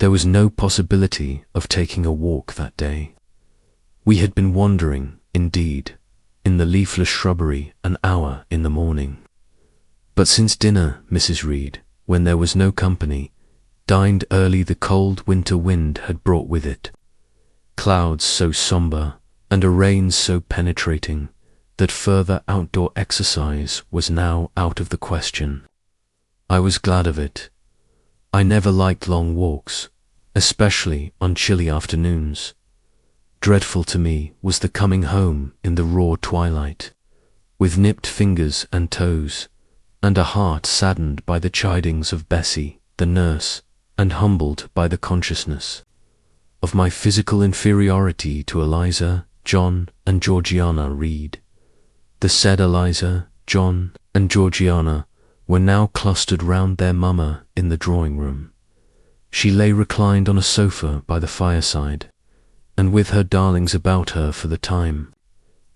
There was no possibility of taking a walk that day. We had been wandering, indeed, in the leafless shrubbery an hour in the morning. But since dinner, Mrs. Reed, when there was no company, dined early. The cold winter wind had brought with it clouds so sombre and a rain so penetrating that further outdoor exercise was now out of the question. I was glad of it. I never liked long walks, especially on chilly afternoons. Dreadful to me was the coming home in the raw twilight, with nipped fingers and toes, and a heart saddened by the chidings of Bessie, the nurse, and humbled by the consciousness of my physical inferiority to Eliza, John, and Georgiana Reed. The said Eliza, John, and Georgiana were now clustered round their mamma in the drawing-room. She lay reclined on a sofa by the fireside, and with her darlings about her for the time.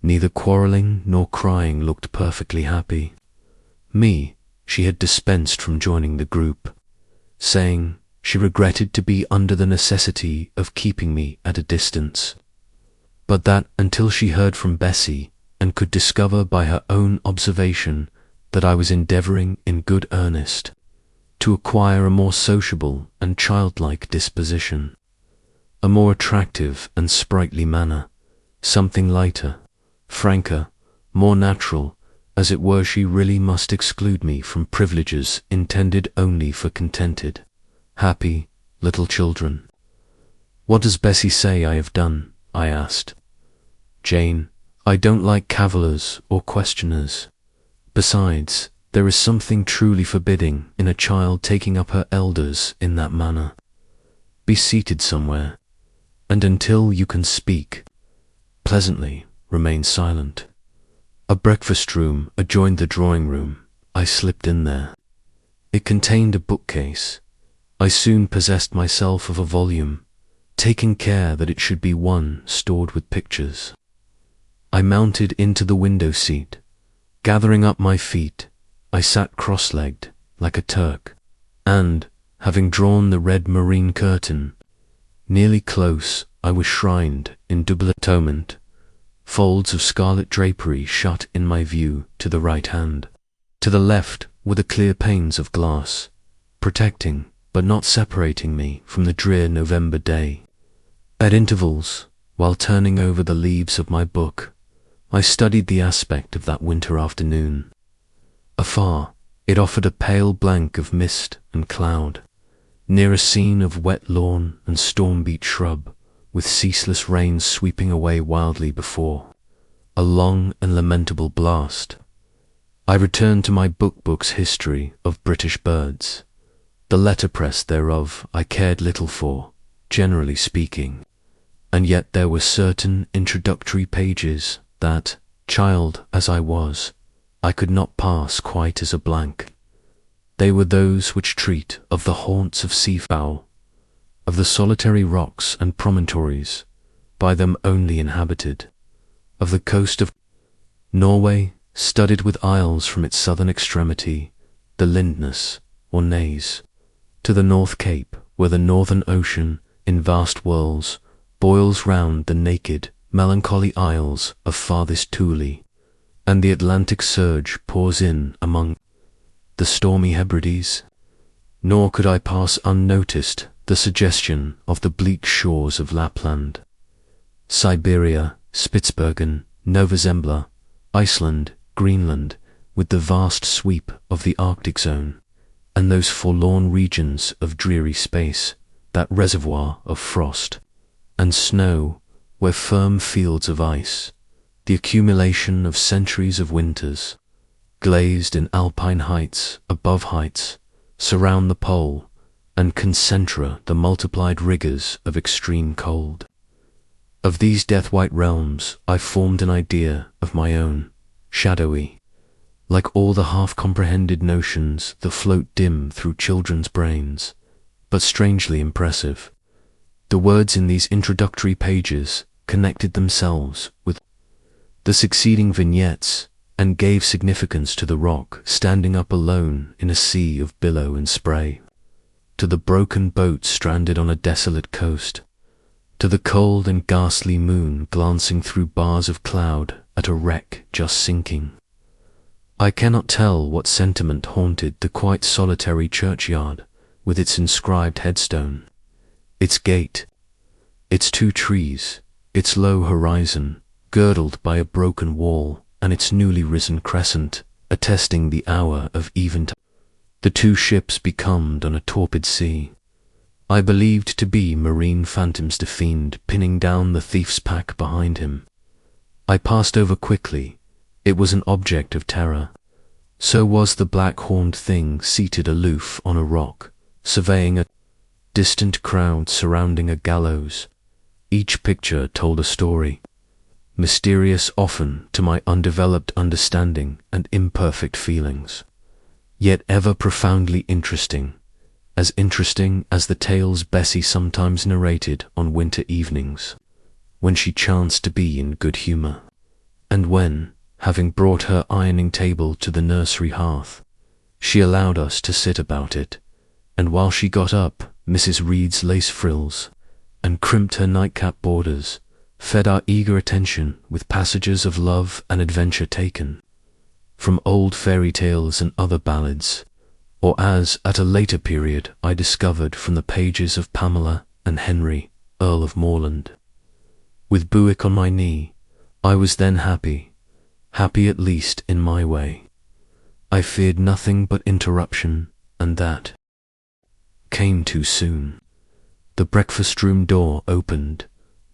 Neither quarrelling nor crying, looked perfectly happy. Me she had dispensed from joining the group, saying she regretted to be under the necessity of keeping me at a distance, but that until she heard from Bessie and could discover by her own observation that I was endeavouring in good earnest to acquire a more sociable and childlike disposition, a more attractive and sprightly manner, something lighter, franker, more natural, as it were, she really must exclude me from privileges intended only for contented, happy little children. "What does Bessie say I have done?" I asked. "Jane, I don't like cavillers or questioners. Besides, there is something truly forbidding in a child taking up her elders in that manner. Be seated somewhere, and until you can speak pleasantly, remain silent." A breakfast-room adjoined the drawing-room. I slipped in there. It contained a bookcase. I soon possessed myself of a volume, taking care that it should be one stored with pictures. I mounted into the window-seat. Gathering up my feet, I sat cross-legged, like a Turk, and, having drawn the red marine curtain nearly close, I was shrined in double atonement. Folds of scarlet drapery shut in my view to the right hand. To the left were the clear panes of glass, protecting but not separating me from the drear November day. At intervals, while turning over the leaves of my book, I studied the aspect of that winter afternoon. Afar, it offered a pale blank of mist and cloud, near a scene of wet lawn and storm-beat shrub, with ceaseless rain sweeping away wildly before, a long and lamentable blast. I returned to my book's history of British birds. The letterpress thereof I cared little for, generally speaking, and yet there were certain introductory pages that, child as I was, I could not pass quite as a blank. They were those which treat of the haunts of seafowl, of the solitary rocks and promontories, by them only inhabited, of the coast of Norway, studded with isles from its southern extremity, the Lindness, or Naze, to the North Cape, where the northern ocean, in vast whirls, boils round the naked, melancholy isles of farthest Thule, and the Atlantic surge pours in among the stormy Hebrides. Nor could I pass unnoticed the suggestion of the bleak shores of Lapland, Siberia, Spitzbergen, Nova Zembla, Iceland, Greenland, with the vast sweep of the Arctic zone, and those forlorn regions of dreary space, that reservoir of frost and snow, where firm fields of ice, the accumulation of centuries of winters, glazed in alpine heights above heights, surround the pole, and concentra the multiplied rigours of extreme cold. Of these death-white realms I formed an idea of my own, shadowy, like all the half-comprehended notions that float dim through children's brains, but strangely impressive. The words in these introductory pages connected themselves with the succeeding vignettes and gave significance to the rock standing up alone in a sea of billow and spray. to the broken boat stranded on a desolate coast, to the cold and ghastly moon glancing through bars of cloud at a wreck just sinking. I cannot tell what sentiment haunted the quite solitary churchyard with its inscribed headstone, its gate, its 2 trees, its low horizon, girdled by a broken wall, and its newly risen crescent, attesting the hour of eventide. The 2 ships becalmed on a torpid sea, I believed to be marine phantoms Defied pinning down the thief's pack behind him. I passed over quickly. It was an object of terror. So was the black-horned thing seated aloof on a rock, surveying a distant crowd surrounding a gallows. Each picture told a story, mysterious often to my undeveloped understanding and imperfect feelings, yet ever profoundly interesting as the tales Bessie sometimes narrated on winter evenings, when she chanced to be in good humour, and when, having brought her ironing table to the nursery hearth, she allowed us to sit about it, and while she got up Mrs. Reed's lace frills and crimped her nightcap borders, fed our eager attention with passages of love and adventure taken from old fairy tales and other ballads, or as, at a later period, I discovered from the pages of Pamela and Henry, Earl of Morland. With Buick on my knee, I was then happy at least in my way. I feared nothing but interruption, and that came too soon. The breakfast-room door opened.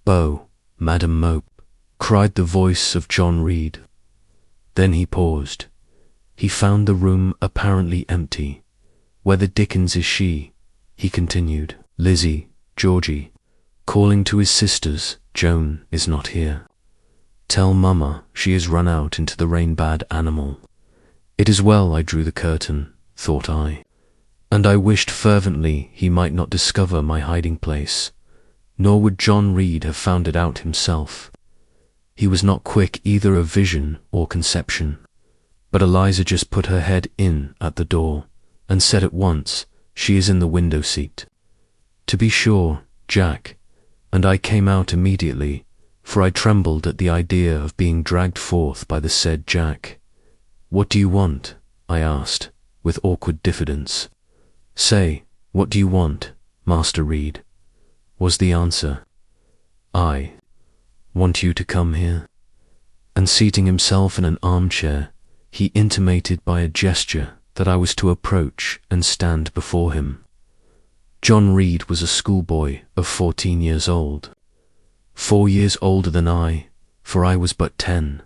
"Beau, Madam Mope," cried the voice of John Reed. Then he paused. He found the room apparently empty. "Where the dickens is she?" he continued. "Lizzie, Georgie," calling to his sisters, "Joan is not here. Tell Mama she has run out into the rain, bad animal." It is well I drew the curtain, thought I, and I wished fervently he might not discover my hiding place, nor would John Reed have found it out himself. He was not quick either of vision or conception, but Eliza just put her head in at the door, and said at once, "She is in the window seat." To be sure, Jack, and I came out immediately, for I trembled at the idea of being dragged forth by the said Jack. "What do you want?" I asked, with awkward diffidence. "Say, what do you want, Master Reed?" was the answer. "I want you to come here." And seating himself in an armchair, he intimated by a gesture that I was to approach and stand before him. John Reed was a schoolboy of 14 years old, 4 years older than I, for I was but 10,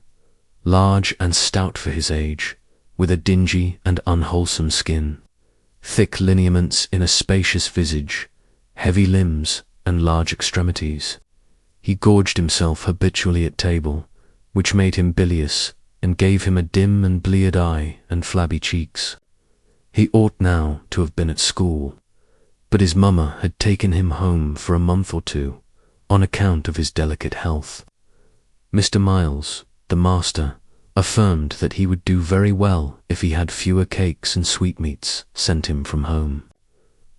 large and stout for his age, with a dingy and unwholesome skin, thick lineaments in a spacious visage, heavy limbs and large extremities. He gorged himself habitually at table, which made him bilious and gave him a dim and bleared eye and flabby cheeks. He ought now to have been at school, but his mamma had taken him home for a month or 2 on account of his delicate health. Mr. Miles, the master, affirmed that he would do very well if he had fewer cakes and sweetmeats sent him from home.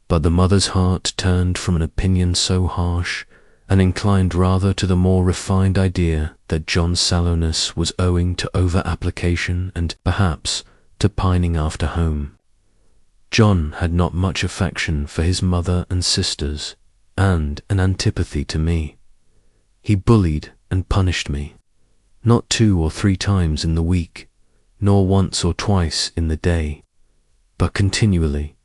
But the mother's heart turned from an opinion so harsh and inclined rather to the more refined idea that John's sallowness was owing to over-application and, perhaps, to pining after home. John had not much affection for his mother and sisters, and an antipathy to me. He bullied and punished me, not 2 or 3 times in the week, nor once or twice in the day, but continually.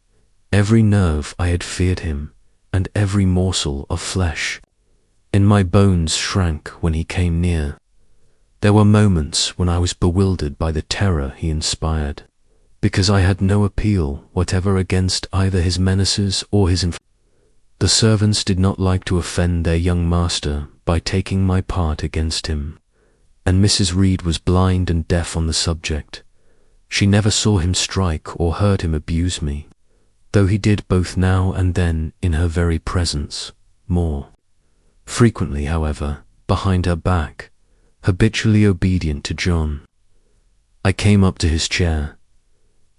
Every nerve I had feared him, and every morsel of flesh in my bones shrank when he came near. There were moments when I was bewildered by the terror he inspired, because I had no appeal whatever against either his menaces or his The servants did not like to offend their young master by taking my part against him, and Mrs. Reed was blind and deaf on the subject. She never saw him strike or heard him abuse me, though he did both now and then in her very presence, more frequently, however, behind her back, habitually obedient to John. I came up to his chair.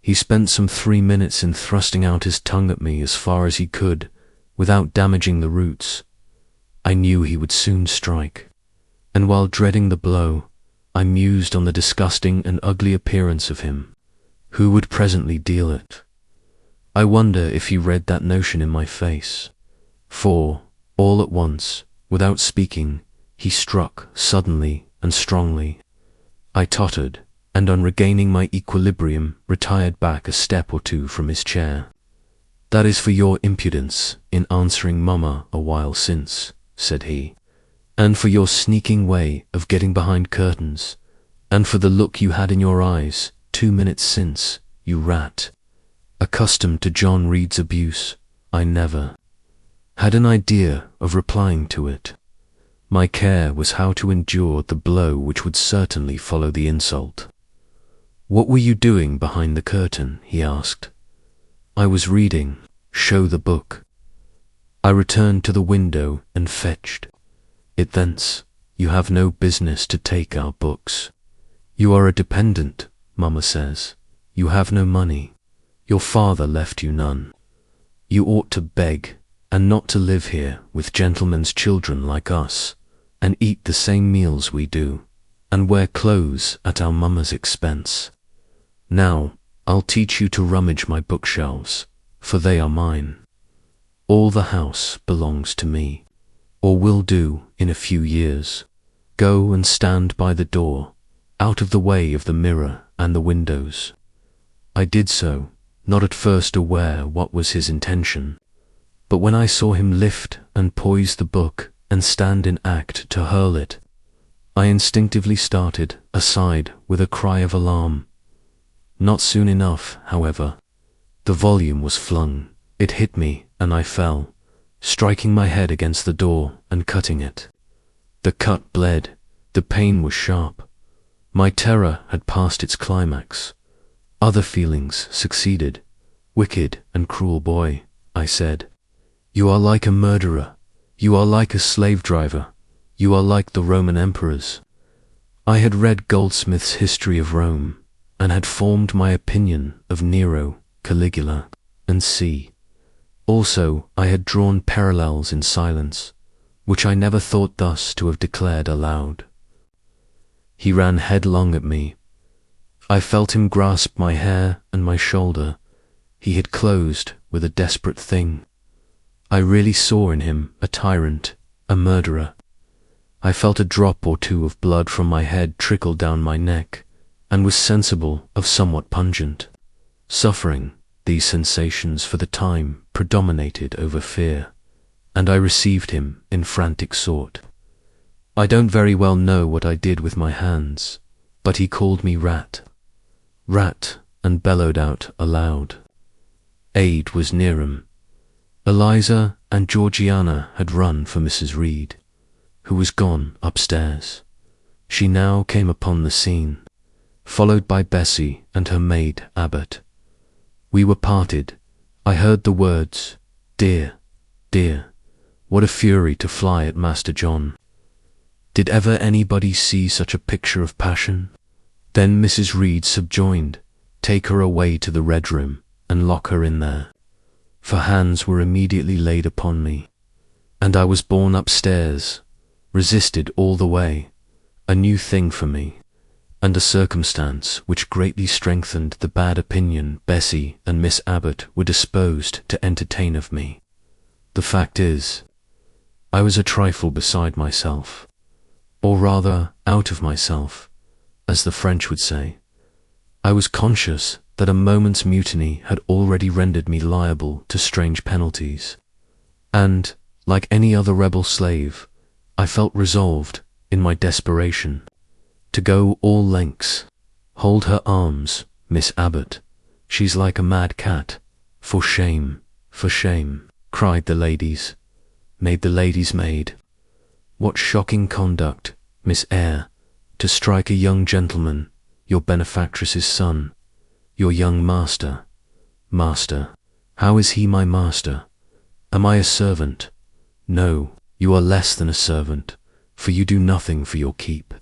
He spent some 3 minutes in thrusting out his tongue at me as far as he could, without damaging the roots. I knew he would soon strike, and while dreading the blow, I mused on the disgusting and ugly appearance of him, who would presently deal it. I wonder if he read that notion in my face, for, all at once, without speaking, he struck suddenly and strongly. I tottered, and on regaining my equilibrium, retired back a step or two from his chair. "That is for your impudence in answering Mamma a while since," said he, "and for your sneaking way of getting behind curtains, and for the look you had in your eyes 2 minutes since, you rat." Accustomed to John Reed's abuse, I never had an idea of replying to it. My care was how to endure the blow which would certainly follow the insult. "What were you doing behind the curtain?" he asked. "I was reading. Show the book." I returned to the window and fetched it thence. "You have no business to take our books. You are a dependent, Mamma says. You have no money. Your father left you none. You ought to beg, and not to live here with gentlemen's children like us, and eat the same meals we do, and wear clothes at our Mamma's expense. Now, I'll teach you to rummage my bookshelves, for they are mine. All the house belongs to me, or will do in a few years. Go and stand by the door, out of the way of the mirror and the windows." I did so, not at first aware what was his intention, but when I saw him lift and poise the book and stand in act to hurl it, I instinctively started aside with a cry of alarm. Not soon enough, however. The volume was flung, it hit me, and I fell, striking my head against the door and cutting it. The cut bled, the pain was sharp. My terror had passed its climax. Other feelings succeeded. "Wicked and cruel boy," I said. "You are like a murderer. You are like a slave driver. You are like the Roman emperors." I had read Goldsmith's History of Rome, and had formed my opinion of Nero, Caligula, and C. Also, I had drawn parallels in silence, which I never thought thus to have declared aloud. He ran headlong at me. I felt him grasp my hair and my shoulder. He had closed with a desperate thing. I really saw in him a tyrant, a murderer. I felt a drop or two of blood from my head trickle down my neck, and was sensible of somewhat pungent suffering. These sensations for the time predominated over fear, and I received him in frantic sort. I don't very well know what I did with my hands, but he called me rat, and bellowed out aloud. Aid was near him. Eliza and Georgiana had run for Mrs. Reed, who was gone upstairs. She now came upon the scene, followed by Bessie and her maid Abbott. We were parted. I heard the words, "Dear, dear." What a fury to fly at Master John. Did ever anybody see such a picture of passion? Then Mrs. Reed subjoined, "Take her away to the Red Room, and lock her in there." For hands were immediately laid upon me, and I was borne upstairs, resisted all the way, a new thing for me, and a circumstance which greatly strengthened the bad opinion Bessie and Miss Abbott were disposed to entertain of me. The fact is, I was a trifle beside myself, or rather out of myself, as the French would say. I was conscious that a moment's mutiny had already rendered me liable to strange penalties, and, like any other rebel slave, I felt resolved, in my desperation, to go all lengths. "Hold her arms, Miss Abbott. She's like a mad cat. For shame, cried the ladies. Made the ladies maid. What shocking conduct, Miss Eyre, to strike a young gentleman, your benefactress's son, your young master. Master, how is he my master? Am I a servant? No, you are less than a servant, for you do nothing for your keep.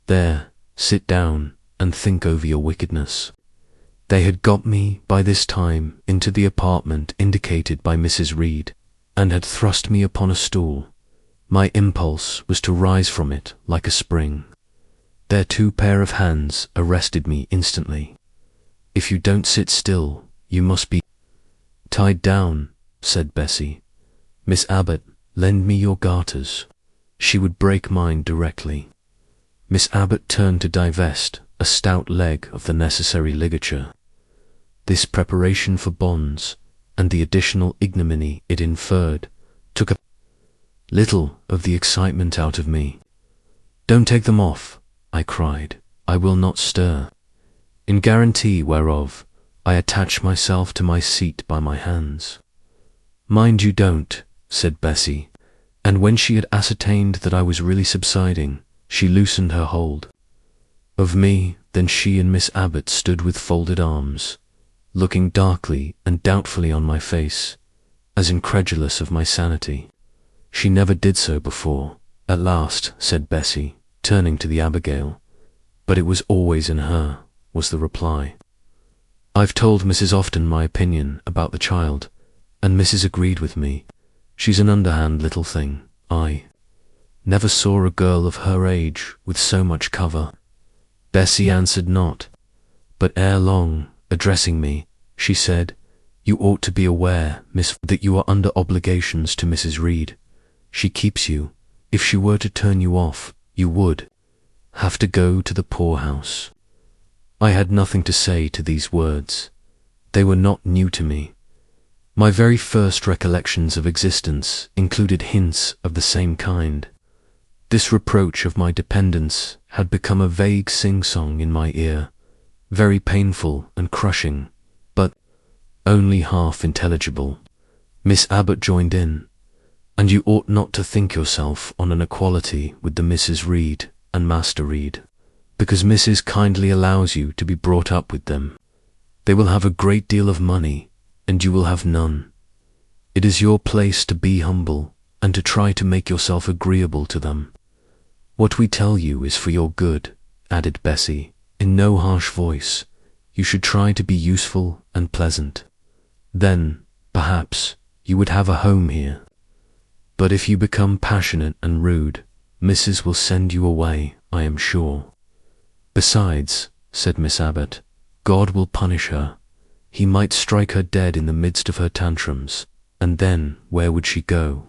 There, sit down and think over your wickedness. They had got me, by this time, into the apartment indicated by Mrs. Reed, and had thrust me upon a stool. My impulse was to rise from it like a spring. Their two pair of hands arrested me instantly. "If you don't sit still, you must be tied down," said Bessie. "Miss Abbott, lend me your garters." She would break mine directly. Miss Abbott turned to divest a stout leg of the necessary ligature. This preparation for bonds, and the additional ignominy it inferred, took a little of the excitement out of me. "Don't take them off," I cried. "I will not stir." In guarantee whereof, I attached myself to my seat by my hands. "Mind you don't," said Bessie, and when she had ascertained that I was really subsiding, she loosened her hold of me. Then she and Miss Abbott stood with folded arms, looking darkly and doubtfully on my face, as incredulous of my sanity. "She never did so before," at last said Bessie, turning to the Abigail. "But it was always in her," was the reply. "I've told Mrs. Often my opinion about the child, and Mrs. agreed with me. She's an underhand little thing. I never saw a girl of her age with so much cover." Bessie answered not, but ere long, addressing me, she said, "You ought to be aware, Miss, that you are under obligations to Mrs. Reed. She keeps you. If she were to turn you off, you would have to go to the poorhouse." I had nothing to say to these words. They were not new to me. My very first recollections of existence included hints of the same kind. This reproach of my dependence had become a vague sing-song in my ear, very painful and crushing, but only half intelligible. Miss Abbott joined in. "And you ought not to think yourself on an equality with the Mrs. Reed and Master Reed, because Mrs. kindly allows you to be brought up with them. They will have a great deal of money, and you will have none. It is your place to be humble, and to try to make yourself agreeable to them. What we tell you is for your good," added Bessie, in no harsh voice. "You should try to be useful and pleasant. Then, perhaps, you would have a home here. But if you become passionate and rude, Mrs. will send you away, I am sure." "Besides," said Miss Abbott, "God will punish her. He might strike her dead in the midst of her tantrums, and then where would she go?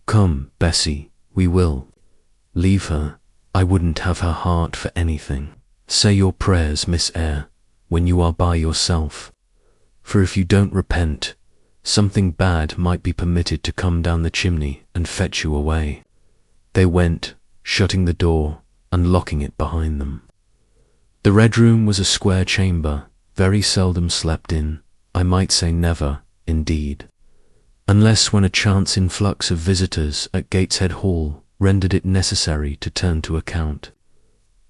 Come, Bessie, we will leave her. I wouldn't have her heart for anything. Say your prayers, Miss Eyre, when you are by yourself. For if you don't repent, something bad might be permitted to come down the chimney and fetch you away." They went, shutting the door and locking it behind them. The Red Room was a square chamber, very seldom slept in, I might say never, indeed, unless when a chance influx of visitors at Gateshead Hall rendered it necessary to turn to account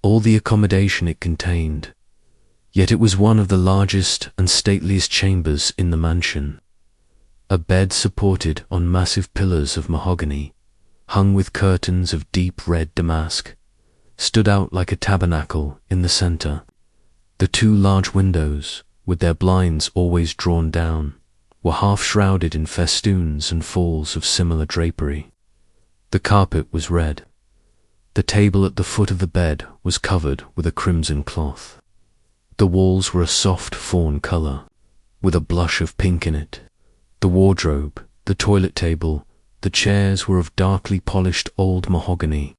all the accommodation it contained. Yet it was one of the largest and stateliest chambers in the mansion. A bed supported on massive pillars of mahogany, hung with curtains of deep red damask, stood out like a tabernacle in the centre. The two large windows, with their blinds always drawn down, were half shrouded in festoons and falls of similar drapery. The carpet was red. The table at the foot of the bed was covered with a crimson cloth. The walls were a soft fawn colour, with a blush of pink in it. The wardrobe, the toilet table, the chairs were of darkly polished old mahogany.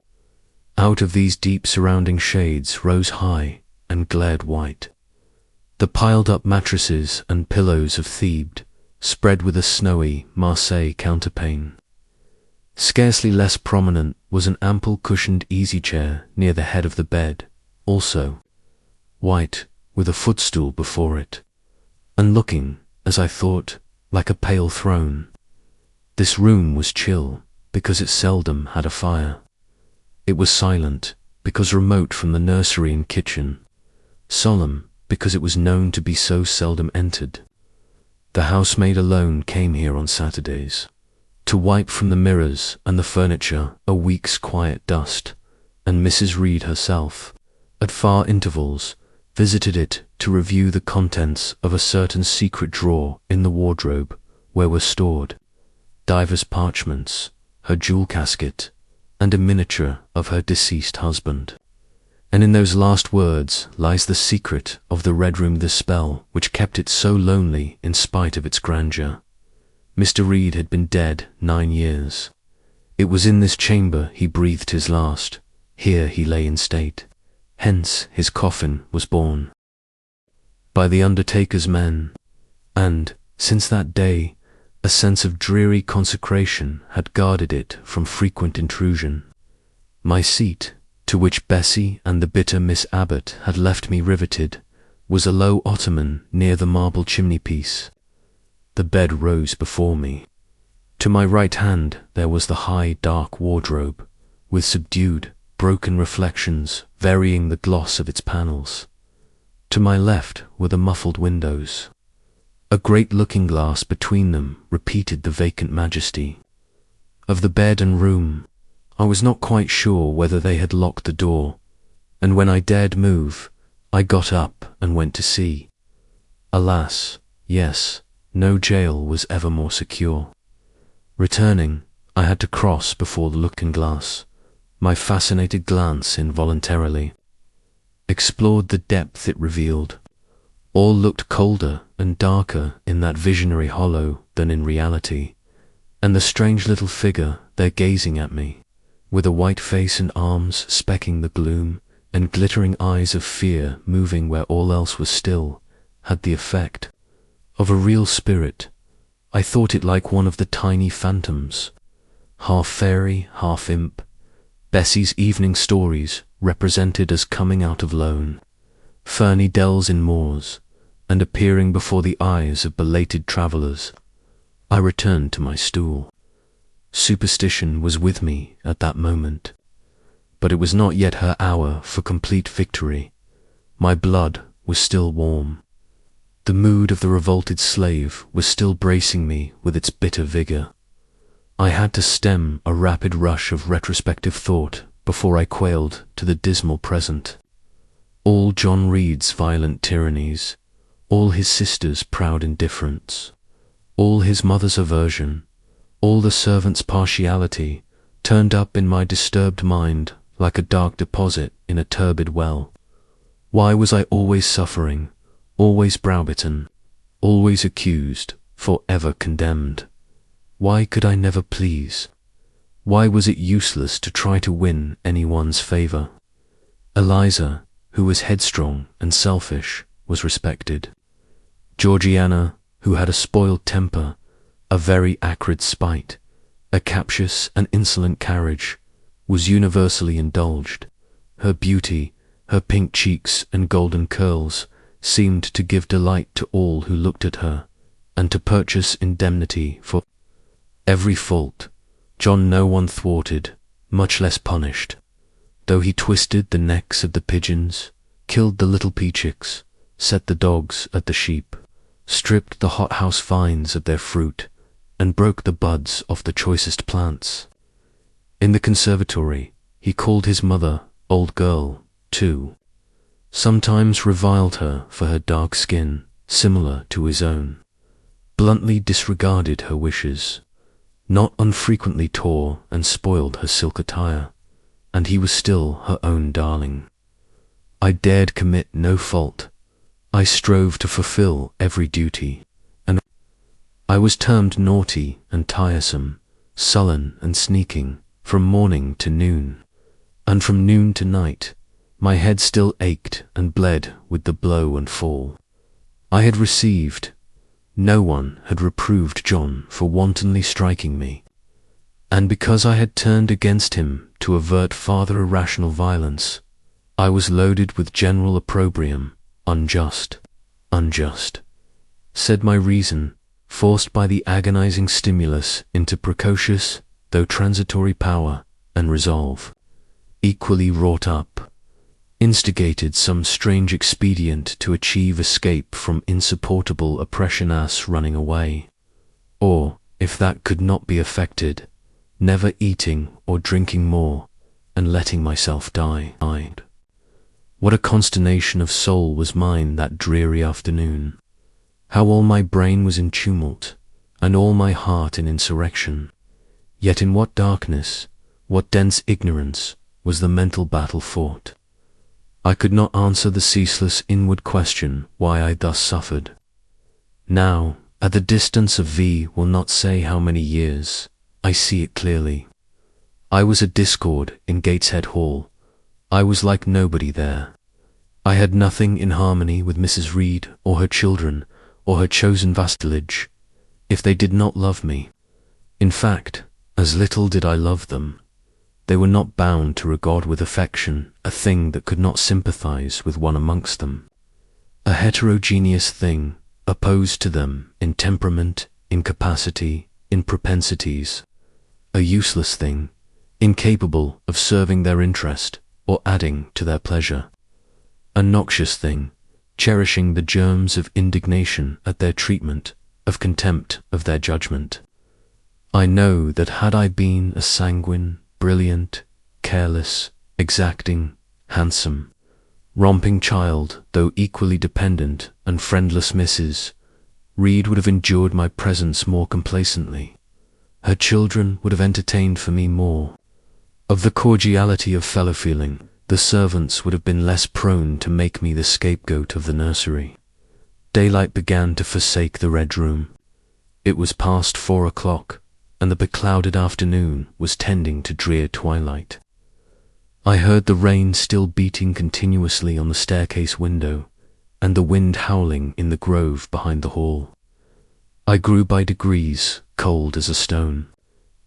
Out of these deep surrounding shades rose high and glared white the piled-up mattresses and pillows of Thebes, spread with a snowy Marseille counterpane. Scarcely less prominent was an ample cushioned easy-chair near the head of the bed, also white, with a footstool before it, and looking, as I thought, like a pale throne. This room was chill, because it seldom had a fire. It was silent, because remote from the nursery and kitchen, solemn, because it was known to be so seldom entered. The housemaid alone came here on Saturdays, to wipe from the mirrors and the furniture a week's quiet dust, and Mrs. Reed herself, at far intervals, visited it to review the contents of a certain secret drawer in the wardrobe where were stored divers parchments, her jewel casket, and a miniature of her deceased husband. And in those last words lies the secret of the Red Room, the spell which kept it so lonely in spite of its grandeur. Mr. Reed had been dead 9 years. It was in this chamber he breathed his last. Here he lay in state. Hence his coffin was borne by the undertaker's men, and, since that day, a sense of dreary consecration had guarded it from frequent intrusion. My seat, to which Bessie and the bitter Miss Abbott had left me riveted, was a low ottoman near the marble chimney-piece. The bed rose before me. To my right hand there was the high, dark wardrobe, with subdued, broken reflections varying the gloss of its panels. To my left were the muffled windows. A great looking-glass between them repeated the vacant majesty of the bed and room. I was not quite sure whether they had locked the door, and when I dared move, I got up and went to see. Alas, yes, no jail was ever more secure. Returning, I had to cross before the looking-glass. My fascinated glance involuntarily explored the depth it revealed. All looked colder and darker in that visionary hollow than in reality, and the strange little figure there gazing at me, with a white face and arms specking the gloom, and glittering eyes of fear moving where all else was still, had the effect of a real spirit. I thought it like one of the tiny phantoms, half fairy, half imp, Bessie's evening stories represented as coming out of lone, ferny dells in moors, and appearing before the eyes of belated travellers. I returned to my stool. Superstition was with me at that moment, but it was not yet her hour for complete victory. My blood was still warm. The mood of the revolted slave was still bracing me with its bitter vigour. I had to stem a rapid rush of retrospective thought before I quailed to the dismal present. All John Reed's violent tyrannies, all his sister's proud indifference, all his mother's aversion, all the servant's partiality, turned up in my disturbed mind like a dark deposit in a turbid well. Why was I always suffering, always browbeaten, always accused, for ever condemned? Why could I never please? Why was it useless to try to win anyone's favour? Eliza, who was headstrong and selfish, was respected. Georgiana, who had a spoiled temper, a very acrid spite, a captious and insolent carriage, was universally indulged. Her beauty, her pink cheeks and golden curls, seemed to give delight to all who looked at her, and to purchase indemnity for every fault. John no one thwarted, much less punished, though he twisted the necks of the pigeons, killed the little peachicks, set the dogs at the sheep, stripped the hothouse vines of their fruit, and broke the buds off the choicest plants. In the conservatory, he called his mother old girl, too, sometimes reviled her for her dark skin, similar to his own, bluntly disregarded her wishes, not unfrequently tore and spoiled her silk attire, and he was still her own darling. I dared commit no fault. I strove to fulfill every duty, and I was termed naughty and tiresome, sullen and sneaking, from morning to noon, and from noon to night. My head still ached and bled with the blow and fall I had received. No one had reproved John for wantonly striking me, and because I had turned against him to avert farther irrational violence, I was loaded with general opprobrium. Unjust, unjust, said my reason, forced by the agonizing stimulus into precocious, though transitory power, and resolve, equally wrought up, instigated some strange expedient to achieve escape from insupportable oppression as running away, or, if that could not be effected, never eating or drinking more, and letting myself die. What a consternation of soul was mine that dreary afternoon! How all my brain was in tumult, and all my heart in insurrection! Yet in what darkness, what dense ignorance was the mental battle fought! I could not answer the ceaseless inward question why I thus suffered. Now, at the distance of will not say how many years, I see it clearly. I was a discord in Gateshead Hall. I was like nobody there. I had nothing in harmony with Mrs. Reed or her children or her chosen vassalage, if they did not love me. In fact, as little did I love them. They were not bound to regard with affection a thing that could not sympathize with one amongst them. A heterogeneous thing, opposed to them in temperament, in capacity, in propensities. A useless thing, incapable of serving their interest or adding to their pleasure. A noxious thing, cherishing the germs of indignation at their treatment, of contempt of their judgment. I know that had I been a sanguine, brilliant, careless, exacting, handsome, romping child, though equally dependent and friendless Mrs. Reed would have endured my presence more complacently. Her children would have entertained for me more. Of the cordiality of fellow-feeling, the servants would have been less prone to make me the scapegoat of the nursery. Daylight began to forsake the Red Room. It was past 4 o'clock, and the beclouded afternoon was tending to drear twilight. I heard the rain still beating continuously on the staircase window, and the wind howling in the grove behind the hall. I grew by degrees cold as a stone,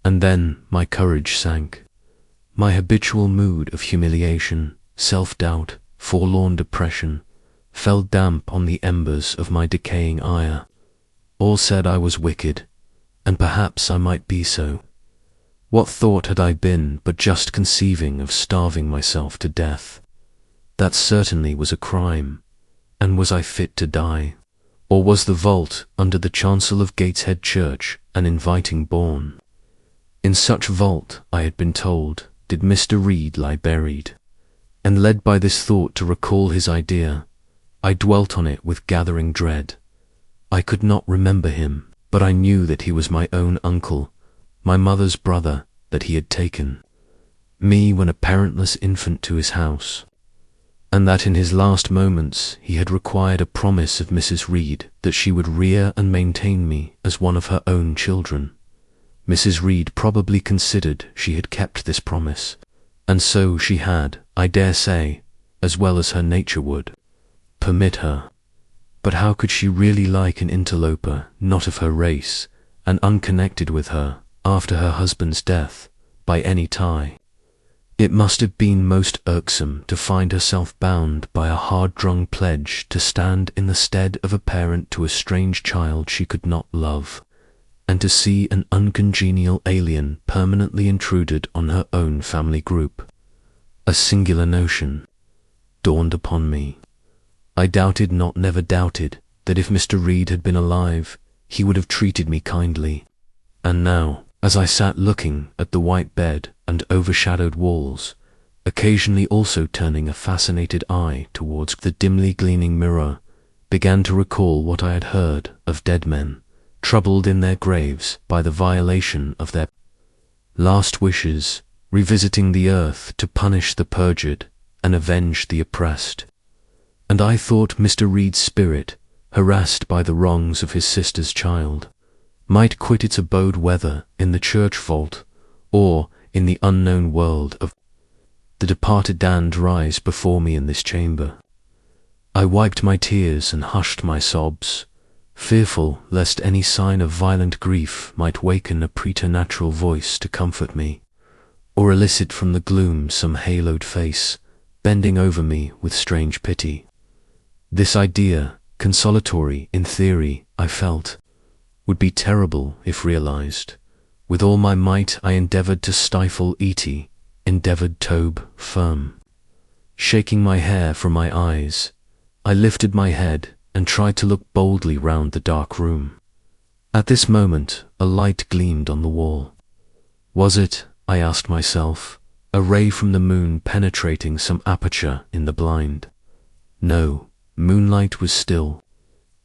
and then my courage sank. My habitual mood of humiliation, self-doubt, forlorn depression, fell damp on the embers of my decaying ire. All said I was wicked, and perhaps I might be so. What thought had I been but just conceiving of starving myself to death? That certainly was a crime, and was I fit to die? Or was the vault under the chancel of Gateshead Church an inviting bourne? In such vault, I had been told, did Mr. Reed lie buried, and led by this thought to recall his idea, I dwelt on it with gathering dread. I could not remember him, but I knew that he was my own uncle, my mother's brother, that he had taken me when a parentless infant to his house, and that in his last moments he had required a promise of Mrs. Reed that she would rear and maintain me as one of her own children. Mrs. Reed probably considered she had kept this promise, and so she had, I dare say, as well as her nature would permit her. But how could she really like an interloper not of her race, and unconnected with her, after her husband's death, by any tie? It must have been most irksome to find herself bound by a hard-drung pledge to stand in the stead of a parent to a strange child she could not love, and to see an uncongenial alien permanently intruded on her own family group. A singular notion dawned upon me. I doubted not, never doubted, that if Mr. Reed had been alive, he would have treated me kindly. And now, as I sat looking at the white bed and overshadowed walls, occasionally also turning a fascinated eye towards the dimly gleaming mirror, began to recall what I had heard of dead men, troubled in their graves by the violation of their last wishes, revisiting the earth to punish the perjured and avenge the oppressed. And I thought Mr. Reed's spirit, harassed by the wrongs of his sister's child, might quit its abode whether in the church vault or in the unknown world of the departed and rise before me in this chamber. I wiped my tears and hushed my sobs, fearful lest any sign of violent grief might waken a preternatural voice to comfort me, or elicit from the gloom some haloed face bending over me with strange pity. This idea, consolatory in theory, I felt, would be terrible if realized. With all my might I endeavoured to stifle Etty, endeavoured Tobe firm. Shaking my hair from my eyes, I lifted my head and tried to look boldly round the dark room. At this moment a light gleamed on the wall. Was it, I asked myself, a ray from the moon penetrating some aperture in the blind. No, moonlight was still,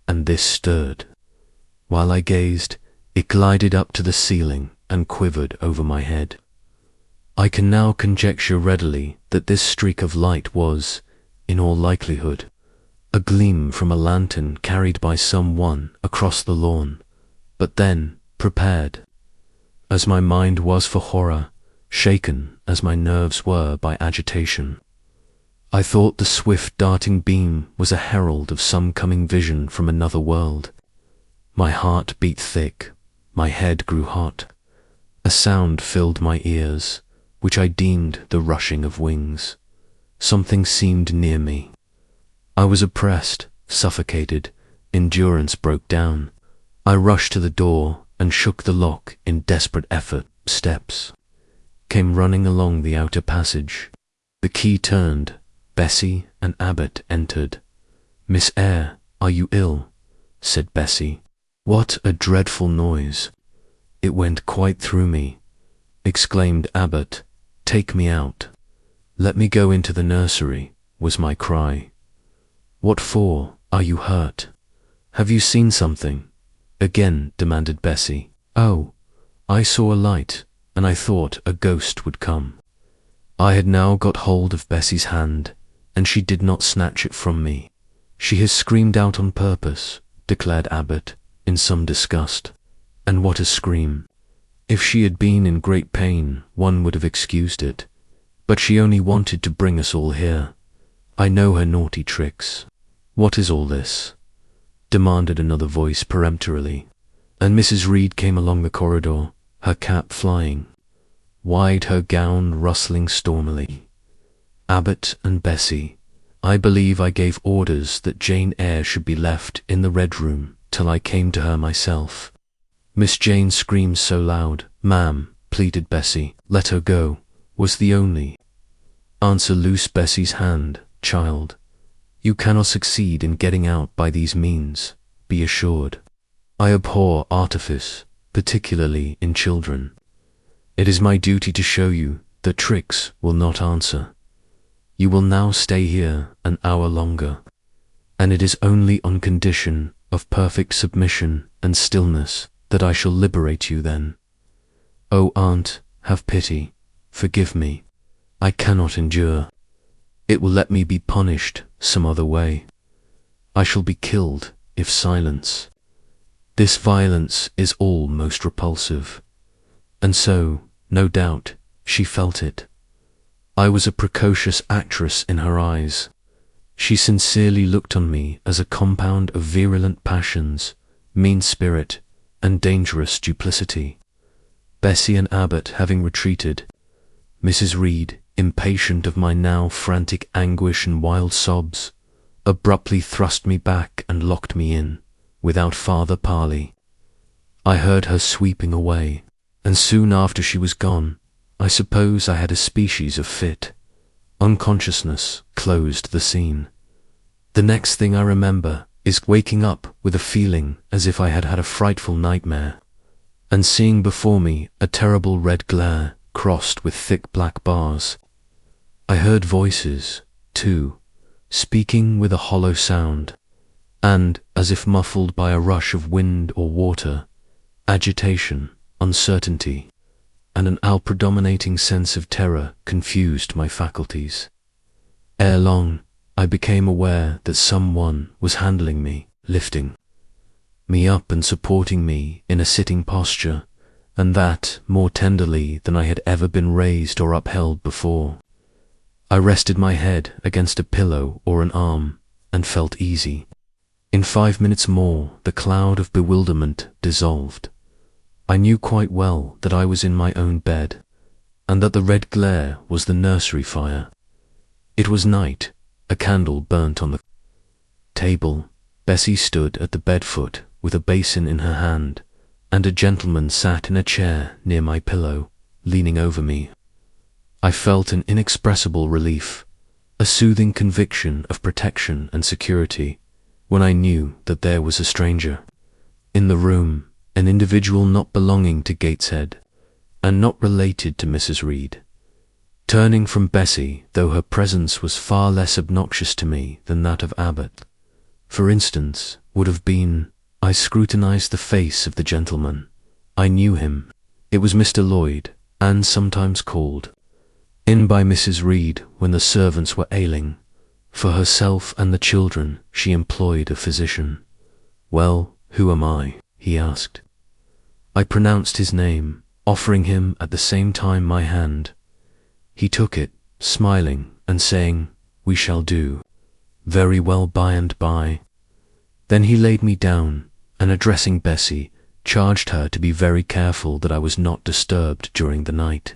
and this stirred. While I gazed, it glided up to the ceiling and quivered over my head. I can now conjecture readily that this streak of light was, in all likelihood, a gleam from a lantern carried by some one across the lawn, but then prepared. As my mind was for horror, shaken as my nerves were by agitation, I thought the swift darting beam was a herald of some coming vision from another world. My heart beat thick, my head grew hot. A sound filled my ears, which I deemed the rushing of wings. Something seemed near me. I was oppressed, suffocated, endurance broke down. I rushed to the door and shook the lock in desperate effort. Steps came running along the outer passage. The key turned. Bessie and Abbot entered. "Miss Eyre, are you ill?" said Bessie. "What a dreadful noise! It went quite through me," exclaimed Abbot. "Take me out." "Let me go into the nursery," was my cry. "What for? Are you hurt? Have you seen something?" again demanded Bessie. "Oh, I saw a light, and I thought a ghost would come." I had now got hold of Bessie's hand, and she did not snatch it from me. "She has screamed out on purpose," declared Abbot, in some disgust. "And what a scream! If she had been in great pain, one would have excused it. But she only wanted to bring us all here. I know her naughty tricks." "What is all this?" demanded another voice peremptorily, and Mrs. Reed came along the corridor, her cap flying, wide her gown rustling stormily. "Abbot and Bessie, I believe I gave orders that Jane Eyre should be left in the Red Room till I came to her myself." "Miss Jane screams so loud." "Ma'am," pleaded Bessie, "let her go," was the only answer. "Loose Bessie's hand, child. You cannot succeed in getting out by these means, be assured. I abhor artifice, particularly in children. It is my duty to show you that tricks will not answer. You will now stay here an hour longer, and it is only on condition of perfect submission and stillness that I shall liberate you then. Oh, aunt, have pity, forgive me. I cannot endure. It will let me be punished some other way. I shall be killed if silence. This violence is all most repulsive." And so, no doubt, she felt it. I was a precocious actress in her eyes. She sincerely looked on me as a compound of virulent passions, mean spirit, and dangerous duplicity. Bessie and Abbot having retreated, Mrs. Reed, impatient of my now frantic anguish and wild sobs, abruptly thrust me back and locked me in, without farther parley. I heard her sweeping away, and soon after she was gone, I suppose I had a species of fit. Unconsciousness closed the scene. The next thing I remember is waking up with a feeling as if I had had a frightful nightmare, and seeing before me a terrible red glare crossed with thick black bars. I heard voices, too, speaking with a hollow sound, and, as if muffled by a rush of wind or water, agitation, uncertainty, and an all-predominating sense of terror confused my faculties. Ere long, I became aware that someone was handling me, lifting me up and supporting me in a sitting posture, and that more tenderly than I had ever been raised or upheld before. I rested my head against a pillow or an arm, and felt easy. In 5 minutes more, the cloud of bewilderment dissolved. I knew quite well that I was in my own bed, and that the red glare was the nursery fire. It was night. A candle burnt on the table. Bessie stood at the bed foot with a basin in her hand, and a gentleman sat in a chair near my pillow, leaning over me. I felt an inexpressible relief, a soothing conviction of protection and security, when I knew that there was a stranger in the room, an individual not belonging to Gateshead, and not related to Mrs. Reed. turning from Bessie, though her presence was far less obnoxious to me than that of Abbot. For instance, would have been, I scrutinized the face of the gentleman. I knew him. It was Mr. Lloyd, and sometimes called in by Mrs. Reed when the servants were ailing. For herself and the children she employed a physician. "Well, who am I?" he asked. I pronounced his name, offering him at the same time my hand. He took it, smiling and saying, "We shall do very well by and by." Then he laid me down, and addressing Bessie, charged her to be very careful that I was not disturbed during the night.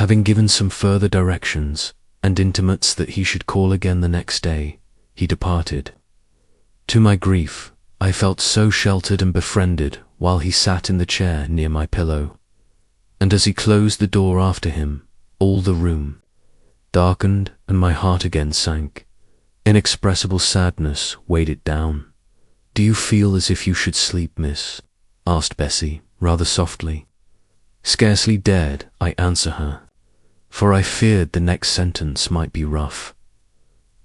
Having given some further directions, and intimates that he should call again the next day, he departed. To my grief, I felt so sheltered and befriended while he sat in the chair near my pillow. And as he closed the door after him, all the room darkened and my heart again sank. Inexpressible sadness weighed it down. "Do you feel as if you should sleep, miss?" asked Bessie, rather softly. Scarcely dared I answer her, for I feared the next sentence might be rough.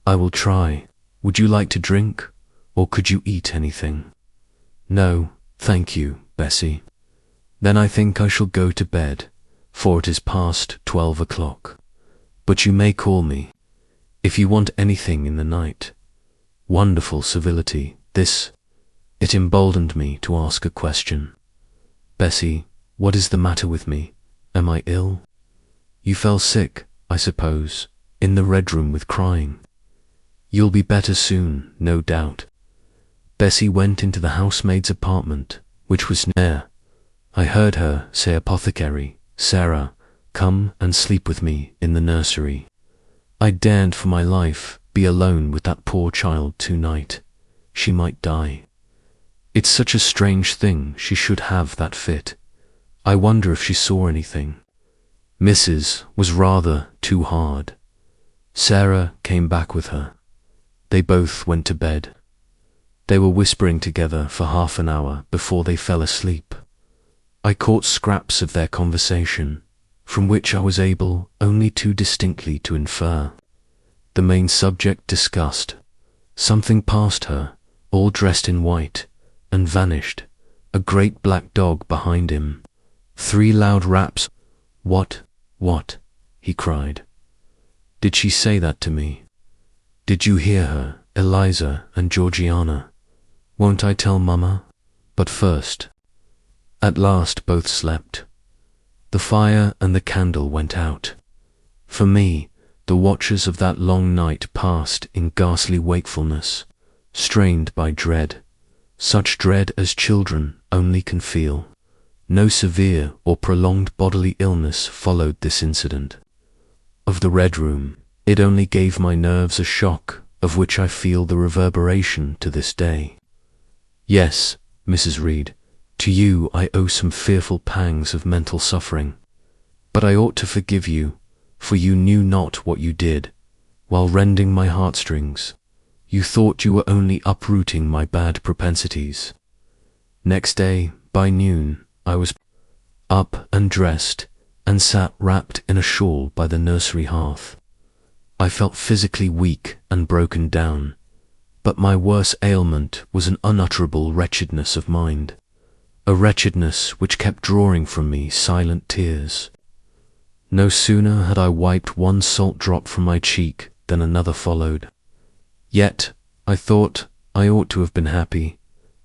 "I will try. Would you like to drink, or could you eat anything?" "No, thank you, Bessie." "Then I think I shall go to bed, for it is past 12 o'clock. But you may call me, if you want anything in the night." Wonderful civility, this. It emboldened me to ask a question. "Bessie, what is the matter with me? Am I ill? You fell sick, I suppose, in the Red Room with crying. You'll be better soon, no doubt." Bessie went into the housemaid's apartment, which was near. I heard her say, "Apothecary, Sarah, come and sleep with me in the nursery." I daren't for my life be alone with that poor child tonight. She might die. It's such a strange thing she should have that fit. I wonder if she saw anything. Mrs. was rather too hard. Sarah came back with her. They both went to bed. They were whispering together for half an hour before they fell asleep. I caught scraps of their conversation, from which I was able only too distinctly to infer the main subject discussed. Something passed her, all dressed in white, and vanished, a great black dog behind him. 3 loud raps. What, he cried. "Did she say that to me? Did you hear her, Eliza and Georgiana? Won't I tell Mama? But first." At last both slept. The fire and the candle went out. For me, the watches of that long night passed in ghastly wakefulness, strained by dread, such dread as children only can feel. No severe or prolonged bodily illness followed this incident. Of the Red Room, it only gave my nerves a shock, of which I feel the reverberation to this day. Yes, Mrs. Reed, to you I owe some fearful pangs of mental suffering. But I ought to forgive you, for you knew not what you did. While rending my heartstrings, you thought you were only uprooting my bad propensities. Next day, by noon, I was up and dressed, and sat wrapped in a shawl by the nursery hearth. I felt physically weak and broken down, but my worse ailment was an unutterable wretchedness of mind, a wretchedness which kept drawing from me silent tears. No sooner had I wiped one salt drop from my cheek than another followed. Yet, I thought, I ought to have been happy,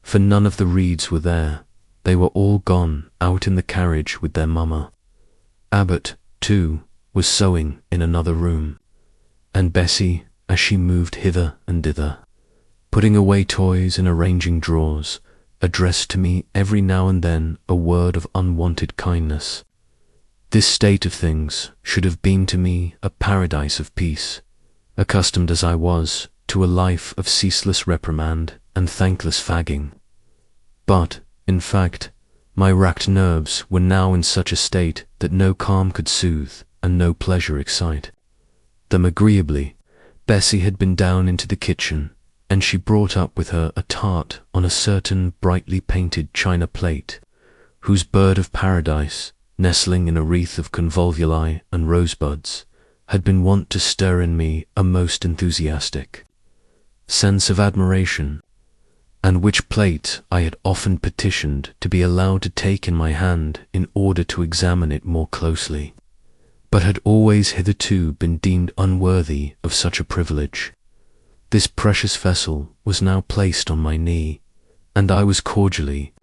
for none of the Reeds were there. They were all gone out in the carriage with their mamma. Abbot, too, was sewing in another room, and Bessie, as she moved hither and thither, putting away toys and arranging drawers, addressed to me every now and then a word of unwonted kindness. This state of things should have been to me a paradise of peace, accustomed as I was to a life of ceaseless reprimand and thankless fagging. But, in fact, my racked nerves were now in such a state that no calm could soothe and no pleasure excite. Them agreeably, Bessie had been down into the kitchen, and she brought up with her a tart on a certain brightly painted china plate, whose bird of paradise, nestling in a wreath of convolvuli and rosebuds, had been wont to stir in me a most enthusiastic sense of admiration, and which plate I had often petitioned to be allowed to take in my hand in order to examine it more closely, but had always hitherto been deemed unworthy of such a privilege. This precious vessel was now placed on my knee, and I was cordially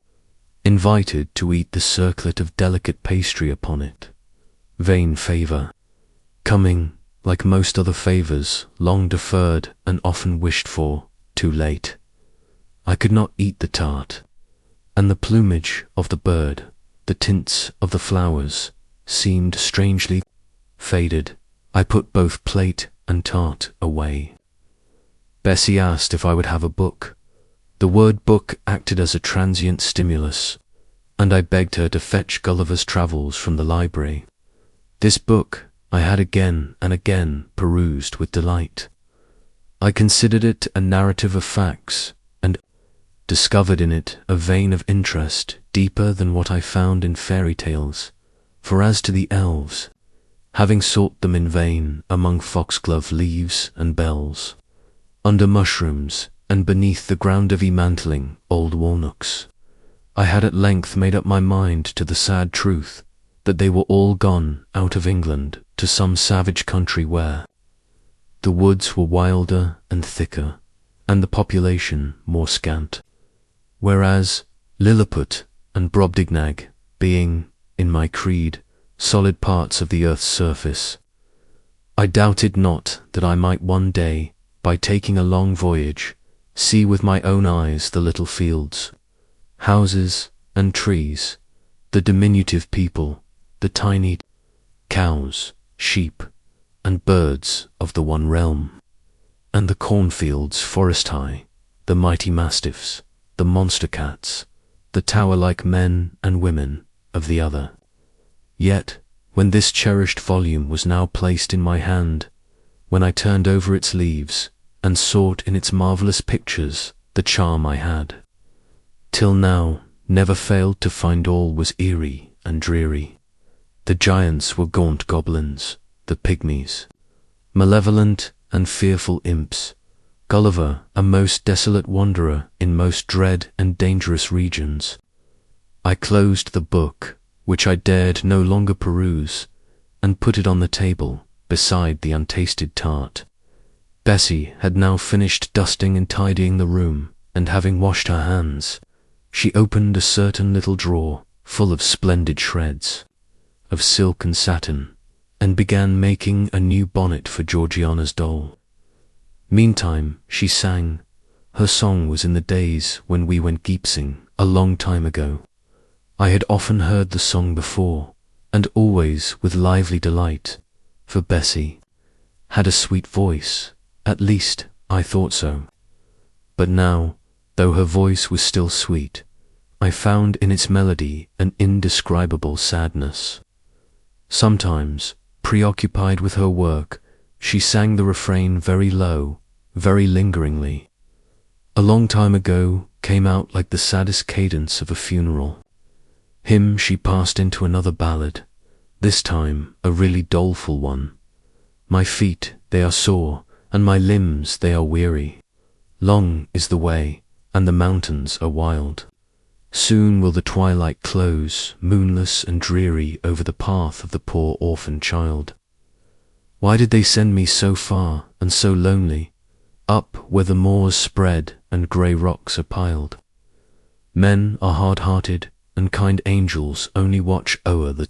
invited to eat the circlet of delicate pastry upon it. Vain favour, coming, like most other favours, long deferred and often wished for, too late. I could not eat the tart, and the plumage of the bird, the tints of the flowers, seemed strangely faded. I put both plate and tart away. Bessie asked if I would have a book. The word book acted as a transient stimulus, and I begged her to fetch Gulliver's Travels from the library. This book I had again and again perused with delight. I considered it a narrative of facts, and discovered in it a vein of interest deeper than what I found in fairy tales, for as to the elves, having sought them in vain among foxglove leaves and bells, under mushrooms, and beneath the ground-ivy mantling old walnuts, I had at length made up my mind to the sad truth that they were all gone out of England to some savage country where the woods were wilder and thicker, and the population more scant, whereas Lilliput and Brobdingnag, being, in my creed, solid parts of the earth's surface, I doubted not that I might one day, by taking a long voyage, see with my own eyes the little fields, houses, and trees, the diminutive people, the tiny cows, sheep, and birds of the one realm, and the cornfields forest high, the mighty mastiffs, the monster cats, the tower-like men and women of the other. Yet, when this cherished volume was now placed in my hand, when I turned over its leaves, and sought in its marvellous pictures the charm I had, till now, never failed to find, all was eerie and dreary. The giants were gaunt goblins, the pygmies, malevolent and fearful imps, Gulliver a most desolate wanderer in most dread and dangerous regions. I closed the book, which I dared no longer peruse, and put it on the table, beside the untasted tart. Bessie had now finished dusting and tidying the room, and having washed her hands, she opened a certain little drawer full of splendid shreds of silk and satin, and began making a new bonnet for Georgiana's doll. Meantime she sang. Her song was in the days when we went gypsing, a long time ago. I had often heard the song before, and always with lively delight, for Bessie had a sweet voice, at least I thought so. But now, though her voice was still sweet, I found in its melody an indescribable sadness. Sometimes, preoccupied with her work, she sang the refrain very low, very lingeringly. A long time ago came out like the saddest cadence of a funeral. Hymn she passed into another ballad, this time a really doleful one. My feet, they are sore, and my limbs, they are weary. Long is the way, and the mountains are wild. Soon will the twilight close, moonless and dreary, over the path of the poor orphan child. Why did they send me so far and so lonely, up where the moors spread and grey rocks are piled? Men are hard-hearted, and kind angels only watch o'er the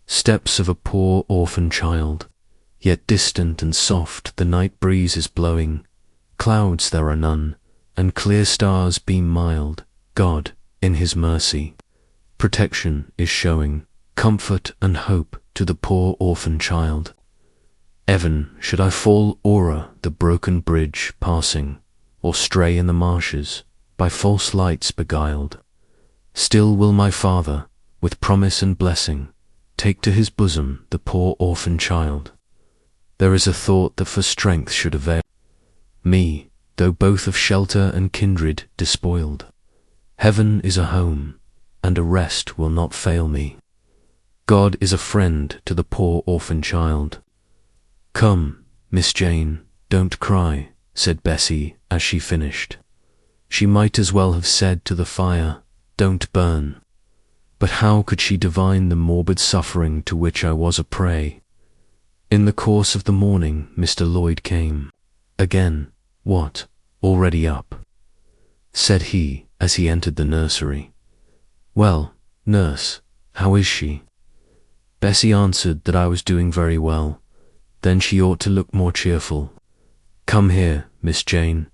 steps of a poor orphan child. Yet distant and soft the night breeze is blowing, clouds there are none, and clear stars beam mild. God, in his mercy, protection is showing, comfort and hope to the poor orphan child. Evan, should I fall o'er the broken bridge passing, or stray in the marshes, by false lights beguiled, still will my Father, with promise and blessing, take to his bosom the poor orphan child. There is a thought that for strength should avail me, though both of shelter and kindred despoiled. Heaven is a home, and a rest will not fail me. God is a friend to the poor orphan child. "Come, Miss Jane, don't cry," said Bessie as she finished. She might as well have said to the fire, "Don't burn." But how could she divine the morbid suffering to which I was a prey? In the course of the morning Mr. Lloyd came. "Again? What, already up?" said he as he entered the nursery. "Well, nurse, how is she?" Bessie answered that I was doing very well. Then she ought to look more cheerful. "Come here, Miss Jane.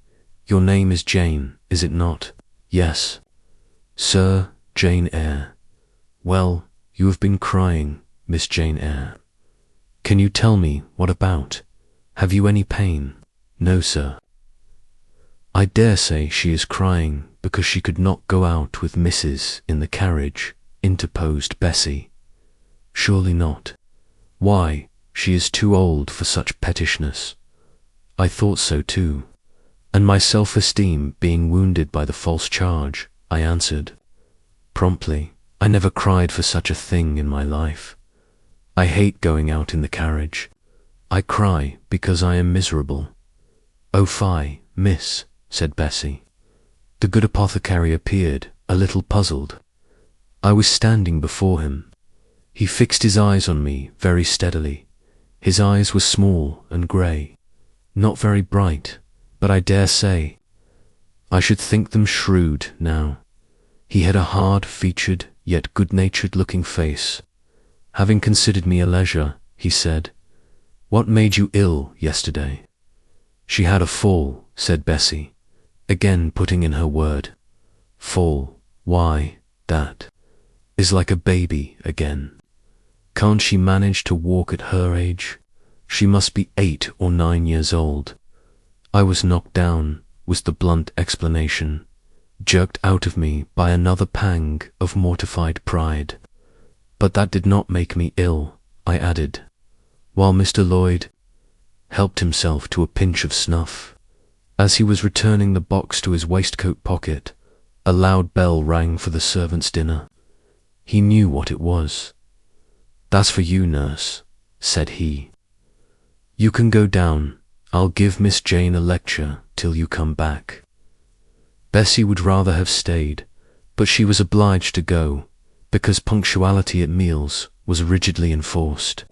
Your name is Jane, is it not?" "Yes, sir, Jane Eyre." "Well, you have been crying, Miss Jane Eyre. Can you tell me what about? Have you any pain?" "No, sir." "I dare say she is crying because she could not go out with Mrs. in the carriage," interposed Bessie. "Surely not. Why, she is too old for such pettishness." I thought so too, and my self-esteem being wounded by the false charge, I answered promptly, "I never cried for such a thing in my life. I hate going out in the carriage. I cry because I am miserable." "Oh fie, miss," said Bessie. The good apothecary appeared, a little puzzled. I was standing before him. He fixed his eyes on me very steadily. His eyes were small and grey, not very bright, but I dare say I should think them shrewd now. He had a hard-featured, yet good-natured looking face. Having considered me a leisure, he said, "What made you ill yesterday?" "She had a fall," said Bessie, again putting in her word. "Fall? Why, that is like a baby again. Can't she manage to walk at her age? She must be 8 or 9 years old." "I was knocked down," was the blunt explanation, jerked out of me by another pang of mortified pride. "But that did not make me ill," I added, while Mr. Lloyd helped himself to a pinch of snuff. As he was returning the box to his waistcoat pocket, a loud bell rang for the servants' dinner. He knew what it was. "That's for you, nurse," said he. "You can go down. I'll give Miss Jane a lecture till you come back." Bessie would rather have stayed, but she was obliged to go, because punctuality at meals was rigidly enforced.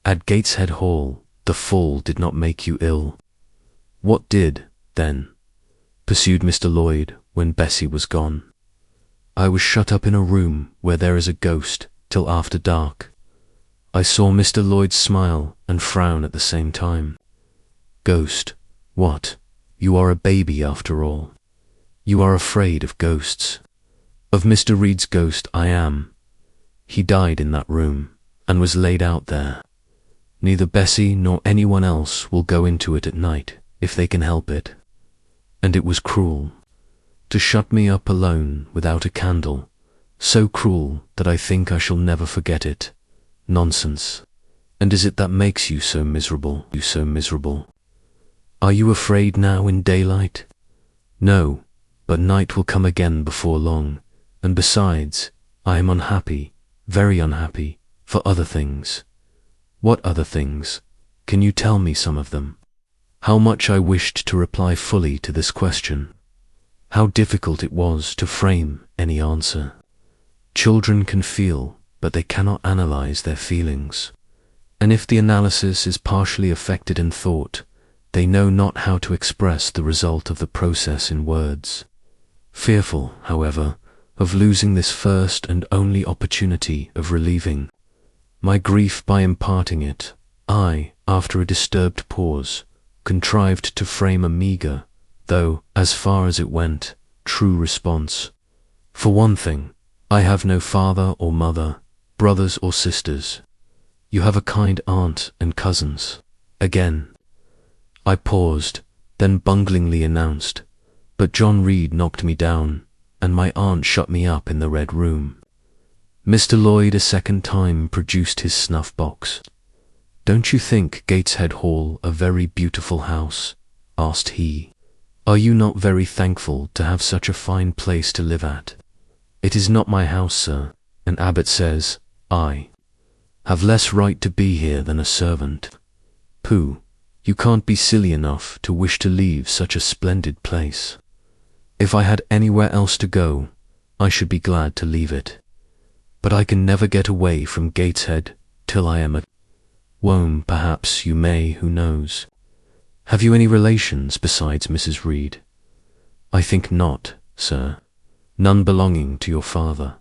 At Gateshead Hall, the fall did not make you ill. "What did, then?" pursued Mr. Lloyd when Bessie was gone. "I was shut up in a room where there is a ghost till after dark." I saw Mr. Lloyd smile and frown at the same time. "Ghost? What? You are a baby after all. You are afraid of ghosts." "Of Mr. Reed's ghost I am. He died in that room, and was laid out there. Neither Bessie nor anyone else will go into it at night, if they can help it. And it was cruel, to shut me up alone without a candle, so cruel that I think I shall never forget it. Nonsense. And is it that makes you so miserable, Are you afraid now in daylight?" "No, but night will come again before long, and besides, I am unhappy, very unhappy, for other things." "What other things? Can you tell me some of them?" How much I wished to reply fully to this question. How difficult it was to frame any answer. Children can feel, but they cannot analyze their feelings. And if the analysis is partially effected in thought, they know not how to express the result of the process in words. Fearful, however, of losing this first and only opportunity of relieving my grief by imparting it, I, after a disturbed pause, contrived to frame a meagre, though, as far as it went, true response. "For one thing, I have no father or mother, brothers or sisters. You have a kind aunt and cousins." Again I paused, then bunglingly announced, "But John Reed knocked me down, and my aunt shut me up in the Red Room." Mr. Lloyd a second time produced his snuff-box. "Don't you think Gateshead Hall a very beautiful house?" asked he. "Are you not very thankful to have such a fine place to live at?" "It is not my house, sir. An abbot says I have less right to be here than a servant." Pooh, you can't be silly enough to wish to leave such a splendid place. If I had anywhere else to go, I should be glad to leave it. But I can never get away from Gateshead till I am at home. Perhaps you may, who knows? Have you any relations besides Mrs. Reed? I think not, sir. None belonging to your father.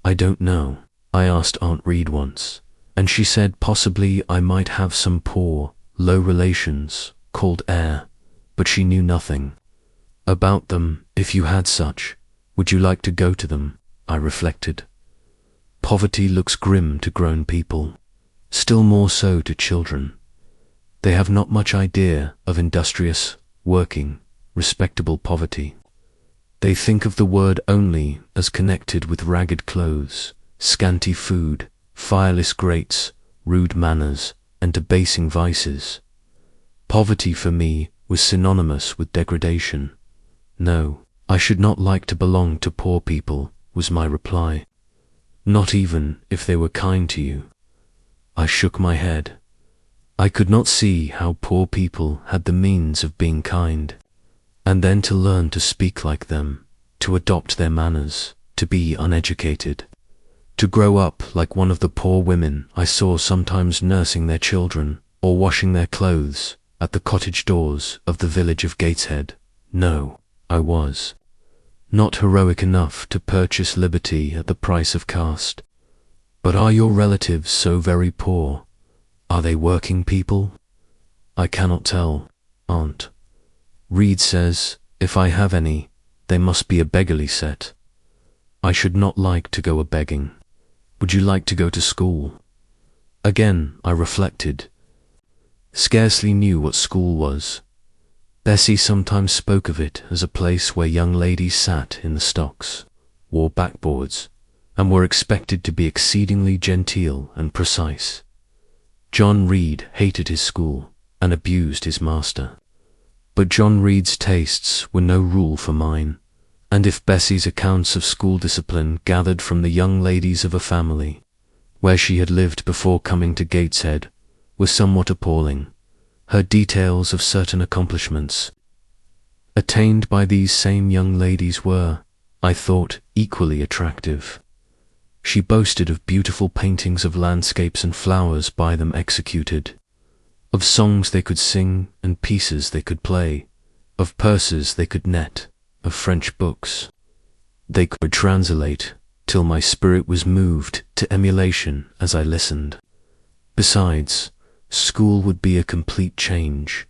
I don't know. I asked Aunt Reed once, and she said possibly I might have some poor, low relations called Eyre, but she knew nothing about them. If you had such, would you like to go to them? I reflected. Poverty looks grim to grown people, still more so to children. They have not much idea of industrious, working, respectable poverty. They think of the word only as connected with ragged clothes, scanty food, fireless grates, rude manners, and debasing vices. Poverty for me was synonymous with degradation. No, I should not like to belong to poor people, was my reply. Not even if they were kind to you. I shook my head. I could not see how poor people had the means of being kind, and then to learn to speak like them, to adopt their manners, to be uneducated, to grow up like one of the poor women I saw sometimes nursing their children or washing their clothes at the cottage doors of the village of Gateshead. No, I was not heroic enough to purchase liberty at the price of caste. But are your relatives so very poor? Are they working people? I cannot tell, Aunt. Reed says, if I have any, they must be a beggarly set. I should not like to go a-begging. Would you like to go to school? Again I reflected. Scarcely knew what school was. Bessie sometimes spoke of it as a place where young ladies sat in the stocks, wore backboards, and were expected to be exceedingly genteel and precise. John Reed hated his school and abused his master. But John Reed's tastes were no rule for mine, and if Bessie's accounts of school discipline gathered from the young ladies of a family, where she had lived before coming to Gateshead, were somewhat appalling, her details of certain accomplishments attained by these same young ladies were, I thought, equally attractive. She boasted of beautiful paintings of landscapes and flowers by them executed, of songs they could sing and pieces they could play, of purses they could net, of French books they could translate, till my spirit was moved to emulation as I listened. Besides, school would be a complete change.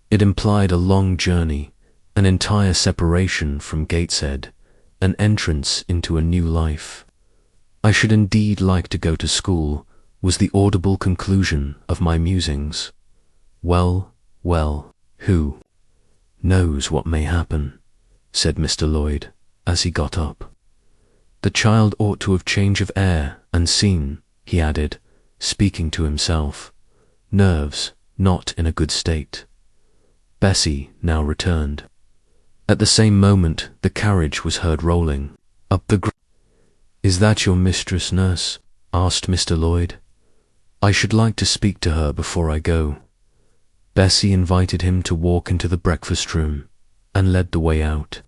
It implied a long journey, an entire separation from Gateshead, an entrance into a new life. I should indeed like to go to school, was the audible conclusion of my musings. Well, well, who knows what may happen, said Mr. Lloyd, as he got up. The child ought to have change of air and scene, he added, speaking to himself. Nerves not in a good state. Bessie now returned. At the same moment the carriage was heard rolling up the Is that your mistress, nurse? Asked Mr. Lloyd. I should like to speak to her before I go. Bessie invited him to walk into the breakfast room, and led the way out.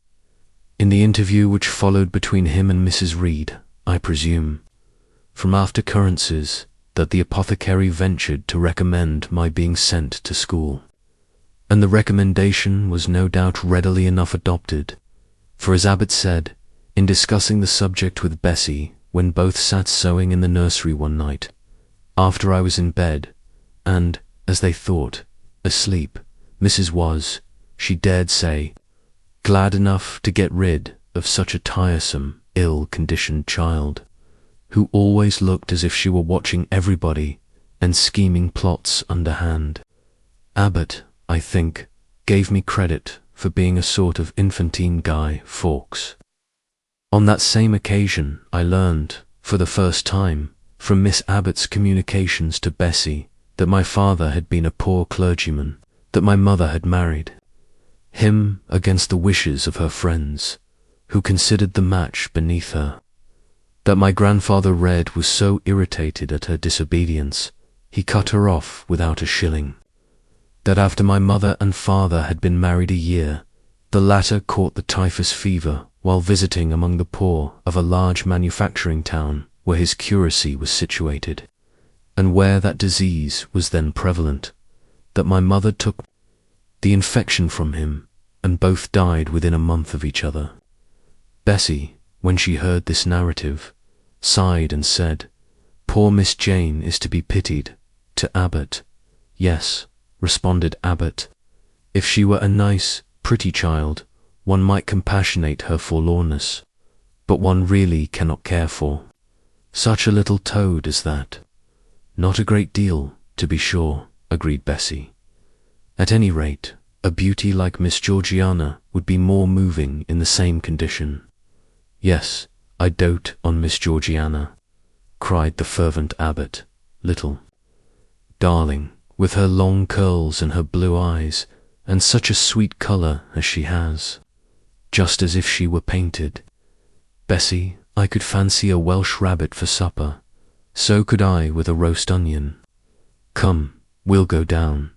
In the interview which followed between him and Mrs. Reed, I presume, from after-occurrences, that the apothecary ventured to recommend my being sent to school. And the recommendation was no doubt readily enough adopted, for as Abbot said, in discussing the subject with Bessie when both sat sewing in the nursery one night, after I was in bed, and, as they thought, asleep, Mrs. was, she dared say, glad enough to get rid of such a tiresome, ill-conditioned child, who always looked as if she were watching everybody and scheming plots underhand. Abbot, I think, gave me credit for being a sort of infantine Guy Fawkes. On that same occasion I learned, for the first time, from Miss Abbot's communications to Bessie, that my father had been a poor clergyman, that my mother had married him against the wishes of her friends, who considered the match beneath her, that my grandfather Red was so irritated at her disobedience, he cut her off without a shilling, that after my mother and father had been married a year, the latter caught the typhus fever while visiting among the poor of a large manufacturing town where his curacy was situated, and where that disease was then prevalent, that my mother took the infection from him, and both died within a month of each other. Bessie, when she heard this narrative, sighed and said, "Poor Miss Jane is to be pitied." To Abbot, "Yes," responded Abbot, "if she were a nice, pretty child, one might compassionate her forlornness, but one really cannot care for such a little toad as that." "Not a great deal, to be sure," agreed Bessie. "At any rate, a beauty like Miss Georgiana would be more moving in the same condition." "Yes, I dote on Miss Georgiana," cried the fervent Abbot. "Little darling, with her long curls and her blue eyes, and such a sweet colour as she has, just as if she were painted. Bessie, I could fancy a Welsh rabbit for supper. So could I with a roast onion. Come, we'll go down."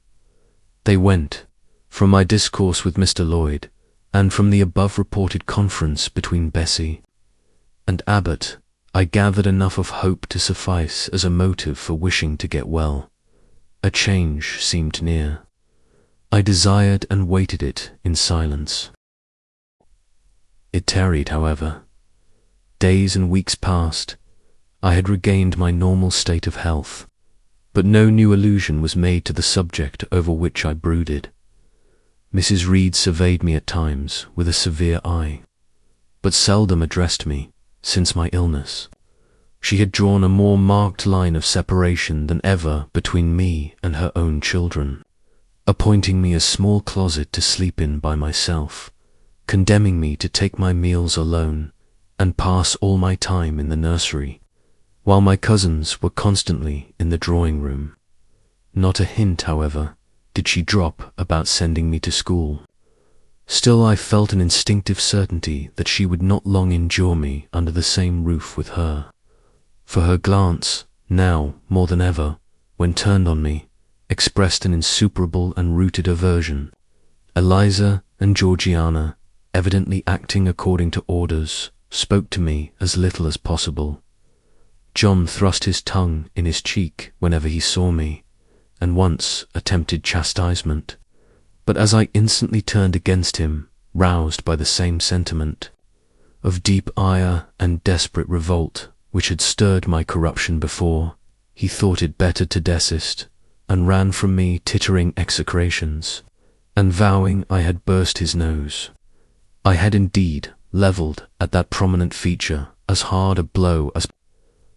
They went. From my discourse with Mr. Lloyd, and from the above-reported conference between Bessie and Abbot, I gathered enough of hope to suffice as a motive for wishing to get well. A change seemed near. I desired and waited it in silence. It tarried, however. Days and weeks passed. I had regained my normal state of health, but no new allusion was made to the subject over which I brooded. Mrs. Reed surveyed me at times with a severe eye, but seldom addressed me since my illness. She had drawn a more marked line of separation than ever between me and her own children, appointing me a small closet to sleep in by myself, condemning me to take my meals alone, and pass all my time in the nursery, while my cousins were constantly in the drawing-room. Not a hint, however, did she drop about sending me to school. Still I felt an instinctive certainty that she would not long endure me under the same roof with her, for her glance, now more than ever, when turned on me, expressed an insuperable and rooted aversion. Eliza and Georgiana, evidently acting according to orders, spoke to me as little as possible. John thrust his tongue in his cheek whenever he saw me, and once attempted chastisement, but as I instantly turned against him, roused by the same sentiment of deep ire and desperate revolt which had stirred my corruption before, he thought it better to desist, and ran from me tittering execrations, and vowing I had burst his nose. I had indeed levelled at that prominent feature as hard a blow as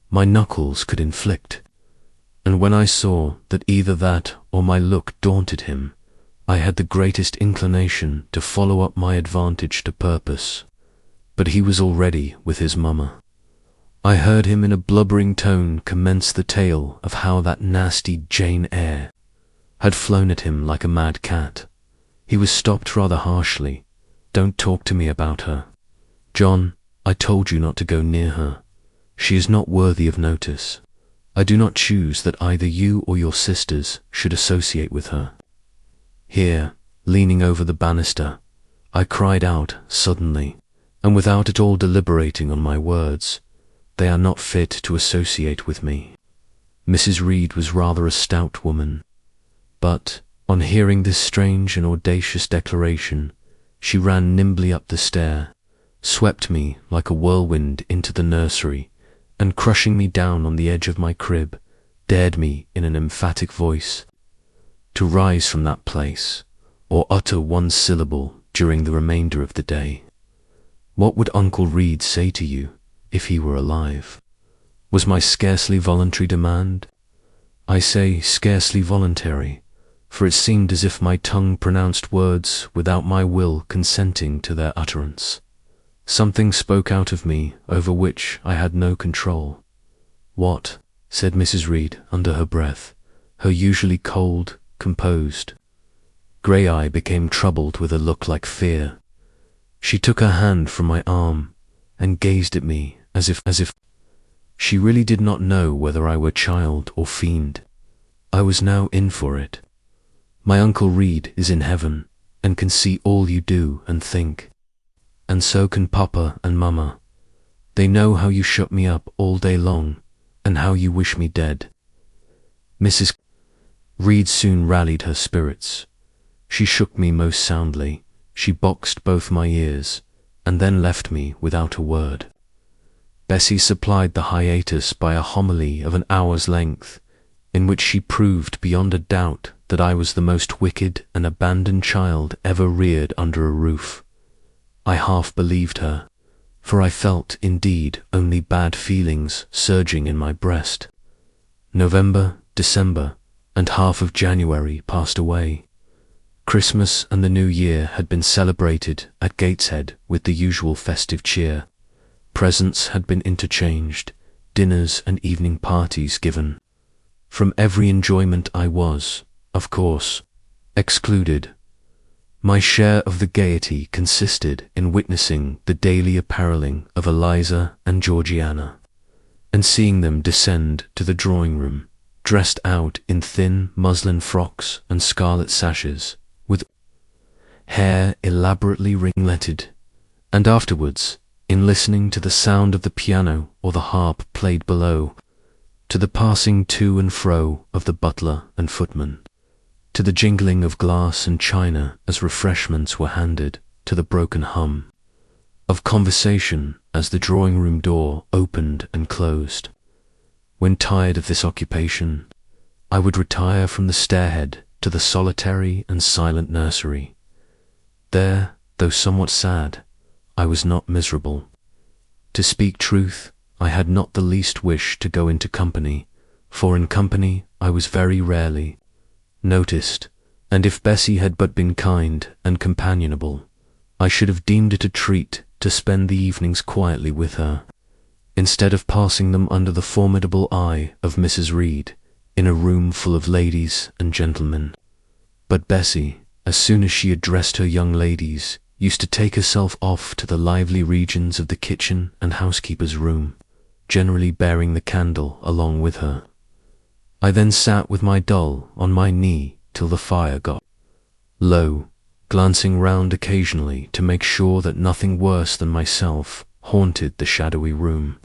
my knuckles could inflict, and when I saw that either that or my look daunted him, I had the greatest inclination to follow up my advantage to purpose, but he was already with his mamma. I heard him in a blubbering tone commence the tale of how that nasty Jane Eyre had flown at him like a mad cat. He was stopped rather harshly. "Don't talk to me about her. John, I told you not to go near her. She is not worthy of notice. I do not choose that either you or your sisters should associate with her." Here, leaning over the banister, I cried out suddenly, and without at all deliberating on my words, "They are not fit to associate with me." Mrs. Reed was rather a stout woman, but, on hearing this strange and audacious declaration, she ran nimbly up the stair, swept me like a whirlwind into the nursery, and crushing me down on the edge of my crib, dared me in an emphatic voice to rise from that place, or utter one syllable during the remainder of the day. What would Uncle Reed say to you if he were alive? Was my scarcely voluntary demand? I say scarcely voluntary, for it seemed as if my tongue pronounced words without my will consenting to their utterance. Something spoke out of me over which I had no control. "What?" said Mrs. Reed under her breath, her usually cold, composed grey eye became troubled with a look like fear. She took her hand from my arm and gazed at me as if she really did not know whether I were child or fiend. I was now in for it. My Uncle Reed is in heaven, and can see all you do and think. And so can Papa and Mama. They know how you shut me up all day long, and how you wish me dead. Mrs. Reed soon rallied her spirits. She shook me most soundly, she boxed both my ears, and then left me without a word. Bessie supplied the hiatus by a homily of an hour's length, in which she proved beyond a doubt that I was the most wicked and abandoned child ever reared under a roof. I half believed her, for I felt, indeed, only bad feelings surging in my breast. November, December, and half of January passed away. Christmas and the New Year had been celebrated at Gateshead with the usual festive cheer. Presents had been interchanged, dinners and evening parties given. From every enjoyment I was, of course, excluded. My share of the gaiety consisted in witnessing the daily appareling of Eliza and Georgiana, and seeing them descend to the drawing-room, dressed out in thin muslin frocks and scarlet sashes, with hair elaborately ringleted, and afterwards, in listening to the sound of the piano or the harp played below, to the passing to and fro of the butler and footman, to the jingling of glass and china as refreshments were handed, to the broken hum of conversation as the drawing-room door opened and closed. When tired of this occupation, I would retire from the stairhead to the solitary and silent nursery. There, though somewhat sad, I was not miserable. To speak truth, I had not the least wish to go into company, for in company I was very rarely noticed, and if Bessie had but been kind and companionable, I should have deemed it a treat to spend the evenings quietly with her, instead of passing them under the formidable eye of Mrs. Reed, in a room full of ladies and gentlemen. But Bessie, as soon as she addressed her young ladies, used to take herself off to the lively regions of the kitchen and housekeeper's room, generally bearing the candle along with her. I then sat with my doll on my knee till the fire got low, glancing round occasionally to make sure that nothing worse than myself haunted the shadowy room.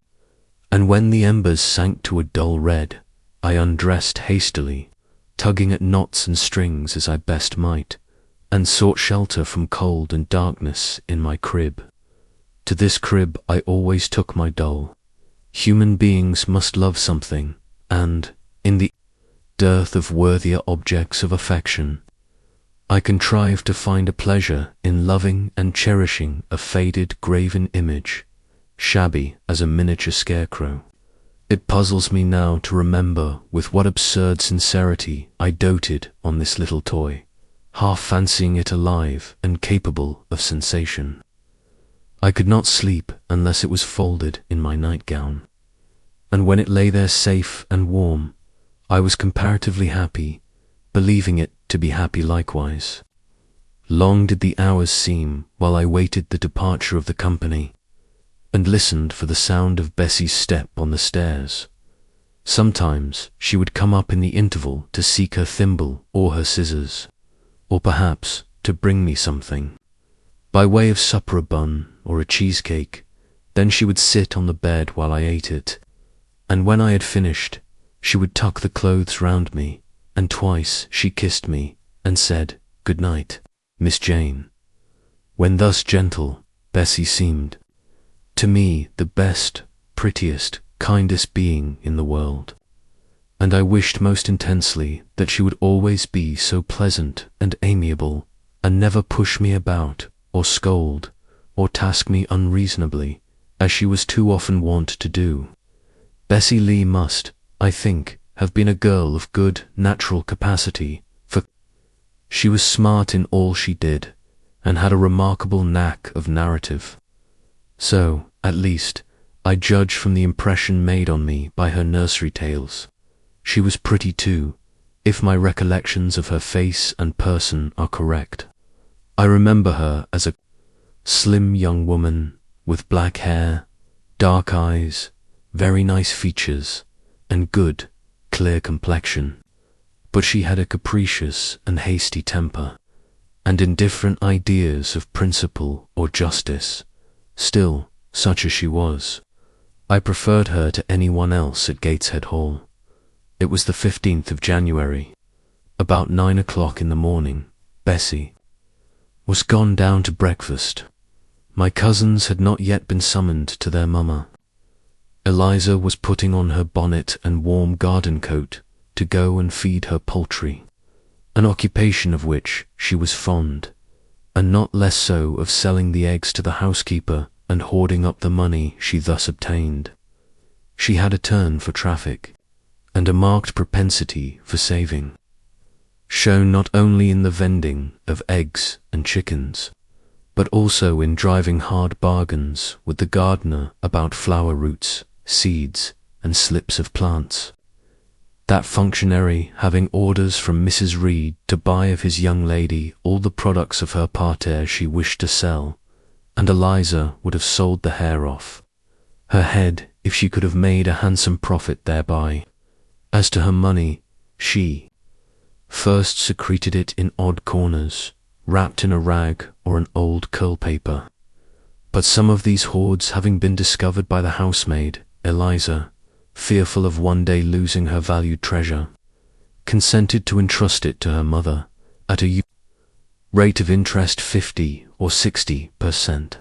And when the embers sank to a dull red, I undressed hastily, tugging at knots and strings as I best might, and sought shelter from cold and darkness in my crib. To this crib I always took my doll. Human beings must love something, and, in the dearth of worthier objects of affection, I contrived to find a pleasure in loving and cherishing a faded graven image, shabby as a miniature scarecrow. It puzzles me now to remember with what absurd sincerity I doted on this little toy, half fancying it alive and capable of sensation. I could not sleep unless it was folded in my nightgown, and when it lay there safe and warm, I was comparatively happy, believing it to be happy likewise. Long did the hours seem while I waited the departure of the company, and listened for the sound of Bessie's step on the stairs. Sometimes she would come up in the interval to seek her thimble or her scissors, or perhaps to bring me something, by way of supper, a bun or a cheesecake. Then she would sit on the bed while I ate it, and when I had finished, she would tuck the clothes round me, and twice she kissed me and said, "Good night, Miss Jane." When thus gentle, Bessie seemed to me the best, prettiest, kindest being in the world, and I wished most intensely that she would always be so pleasant and amiable, and never push me about, or scold, or task me unreasonably, as she was too often wont to do. Bessie Lee must, I think, have been a girl of good natural capacity, for she was smart in all she did, and had a remarkable knack of narrative. So, at least, I judge from the impression made on me by her nursery tales. She was pretty too, if my recollections of her face and person are correct. I remember her as a slim young woman, with black hair, dark eyes, very nice features, and good, clear complexion. but she had a capricious and hasty temper, and indifferent ideas of principle or justice. Still, such as she was, I preferred her to anyone else at Gateshead Hall. It was the 15th of January. About 9 o'clock in the morning, Bessie was gone down to breakfast. My cousins had not yet been summoned to their mamma. Eliza was putting on her bonnet and warm garden coat to go and feed her poultry, an occupation of which she was fond, and not less so of selling the eggs to the housekeeper and hoarding up the money she thus obtained. She had a turn for traffic, and a marked propensity for saving, shown not only in the vending of eggs and chickens, but also in driving hard bargains with the gardener about flower roots, seeds, and slips of plants. That functionary having orders from Mrs. Reed to buy of his young lady all the products of her parterre she wished to sell, and Eliza would have sold the hair off her head if she could have made a handsome profit thereby. As to her money, she first secreted it in odd corners, wrapped in a rag or an old curl paper. But some of these hoards having been discovered by the housemaid, Eliza, fearful of one day losing her valued treasure, consented to entrust it to her mother at a rate of interest 50 or 60%,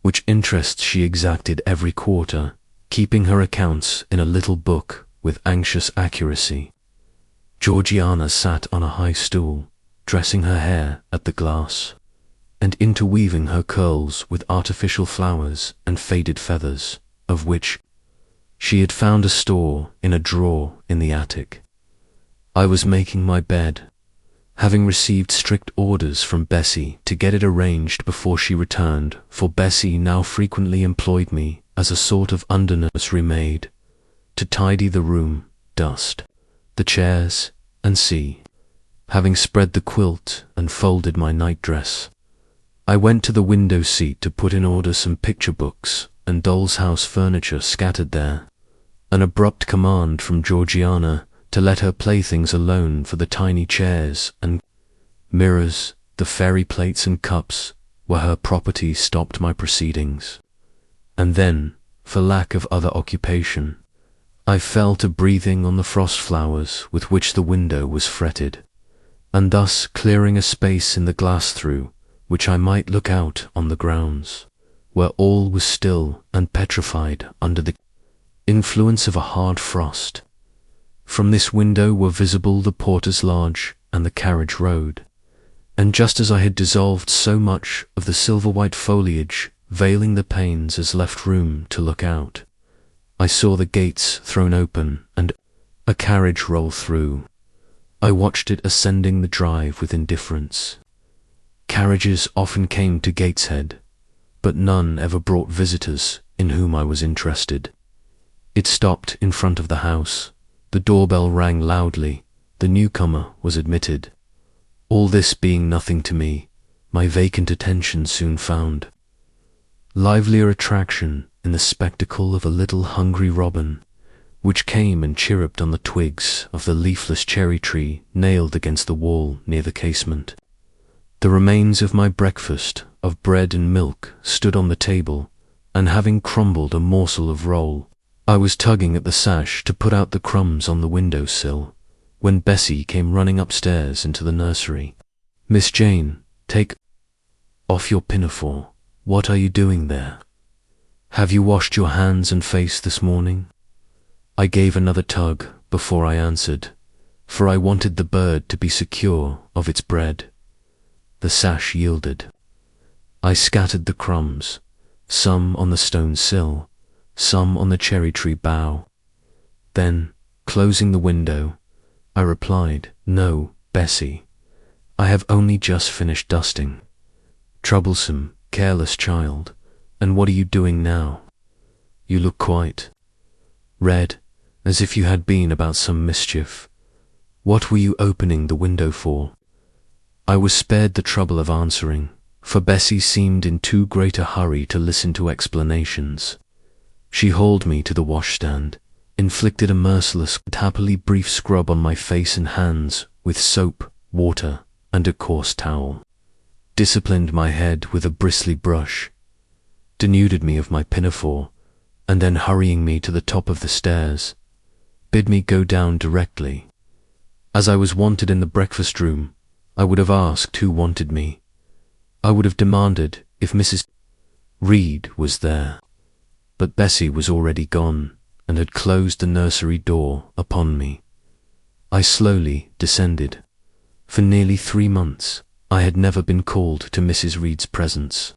which interest she exacted every quarter, keeping her accounts in a little book with anxious accuracy. Georgiana sat on a high stool, dressing her hair at the glass, and interweaving her curls with artificial flowers and faded feathers, of which she had found a store in a drawer in the attic. I was making my bed, having received strict orders from Bessie to get it arranged before she returned, for Bessie now frequently employed me as a sort of under-nursery maid, to tidy the room, dust the chairs, and see. Having spread the quilt and folded my nightdress, I went to the window seat to put in order some picture books and doll's house furniture scattered there. An abrupt command from Georgiana to let her playthings alone for the tiny chairs and mirrors, the fairy plates and cups, were her property, stopped my proceedings. And then, for lack of other occupation, I fell to breathing on the frost flowers with which the window was fretted, and thus clearing a space in the glass through which I might look out on the grounds, where all was still and petrified under the influence of a hard frost. From this window were visible the porter's lodge and the carriage road, and just as I had dissolved so much of the silver-white foliage veiling the panes as left room to look out, I saw the gates thrown open and a carriage roll through. I watched it ascending the drive with indifference. Carriages often came to Gateshead, but none ever brought visitors in whom I was interested. It stopped in front of the house. The doorbell rang loudly. The newcomer was admitted. All this being nothing to me, my vacant attention soon found livelier attraction in the spectacle of a little hungry robin, which came and chirruped on the twigs of the leafless cherry tree nailed against the wall near the casement. The remains of my breakfast of bread and milk stood on the table, and having crumbled a morsel of roll, I was tugging at the sash to put out the crumbs on the window-sill, when Bessie came running upstairs into the nursery. "Miss Jane, take off your pinafore. What are you doing there? Have you washed your hands and face this morning?" I gave another tug before I answered, for I wanted the bird to be secure of its bread. The sash yielded. I scattered the crumbs, some on the stone sill, some on the cherry tree bough. Then, closing the window, I replied, "No, Bessie, I have only just finished dusting." "Troublesome, careless child, and what are you doing now? You look quite red, as if you had been about some mischief. What were you opening the window for?" I was spared the trouble of answering, for Bessie seemed in too great a hurry to listen to explanations. She hauled me to the washstand, inflicted a merciless, but happily brief scrub on my face and hands with soap, water, and a coarse towel, disciplined my head with a bristly brush, denuded me of my pinafore, and then hurrying me to the top of the stairs, bid me go down directly. As I was wanted in the breakfast room, I would have asked who wanted me. I would have demanded if Mrs. Reed was there. But Bessie was already gone, and had closed the nursery door upon me. I slowly descended. For nearly 3 months, I had never been called to Mrs. Reed's presence,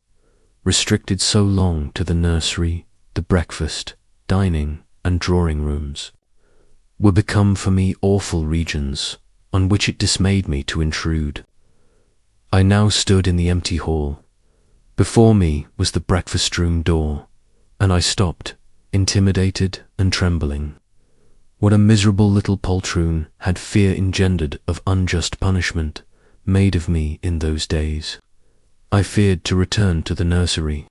restricted so long to the nursery, the breakfast, dining, and drawing rooms, were become for me awful regions on which it dismayed me to intrude. I now stood in the empty hall. Before me was the breakfast room door, and I stopped, intimidated and trembling. What a miserable little poltroon had fear engendered of unjust punishment made of me in those days. I feared to return to the nursery.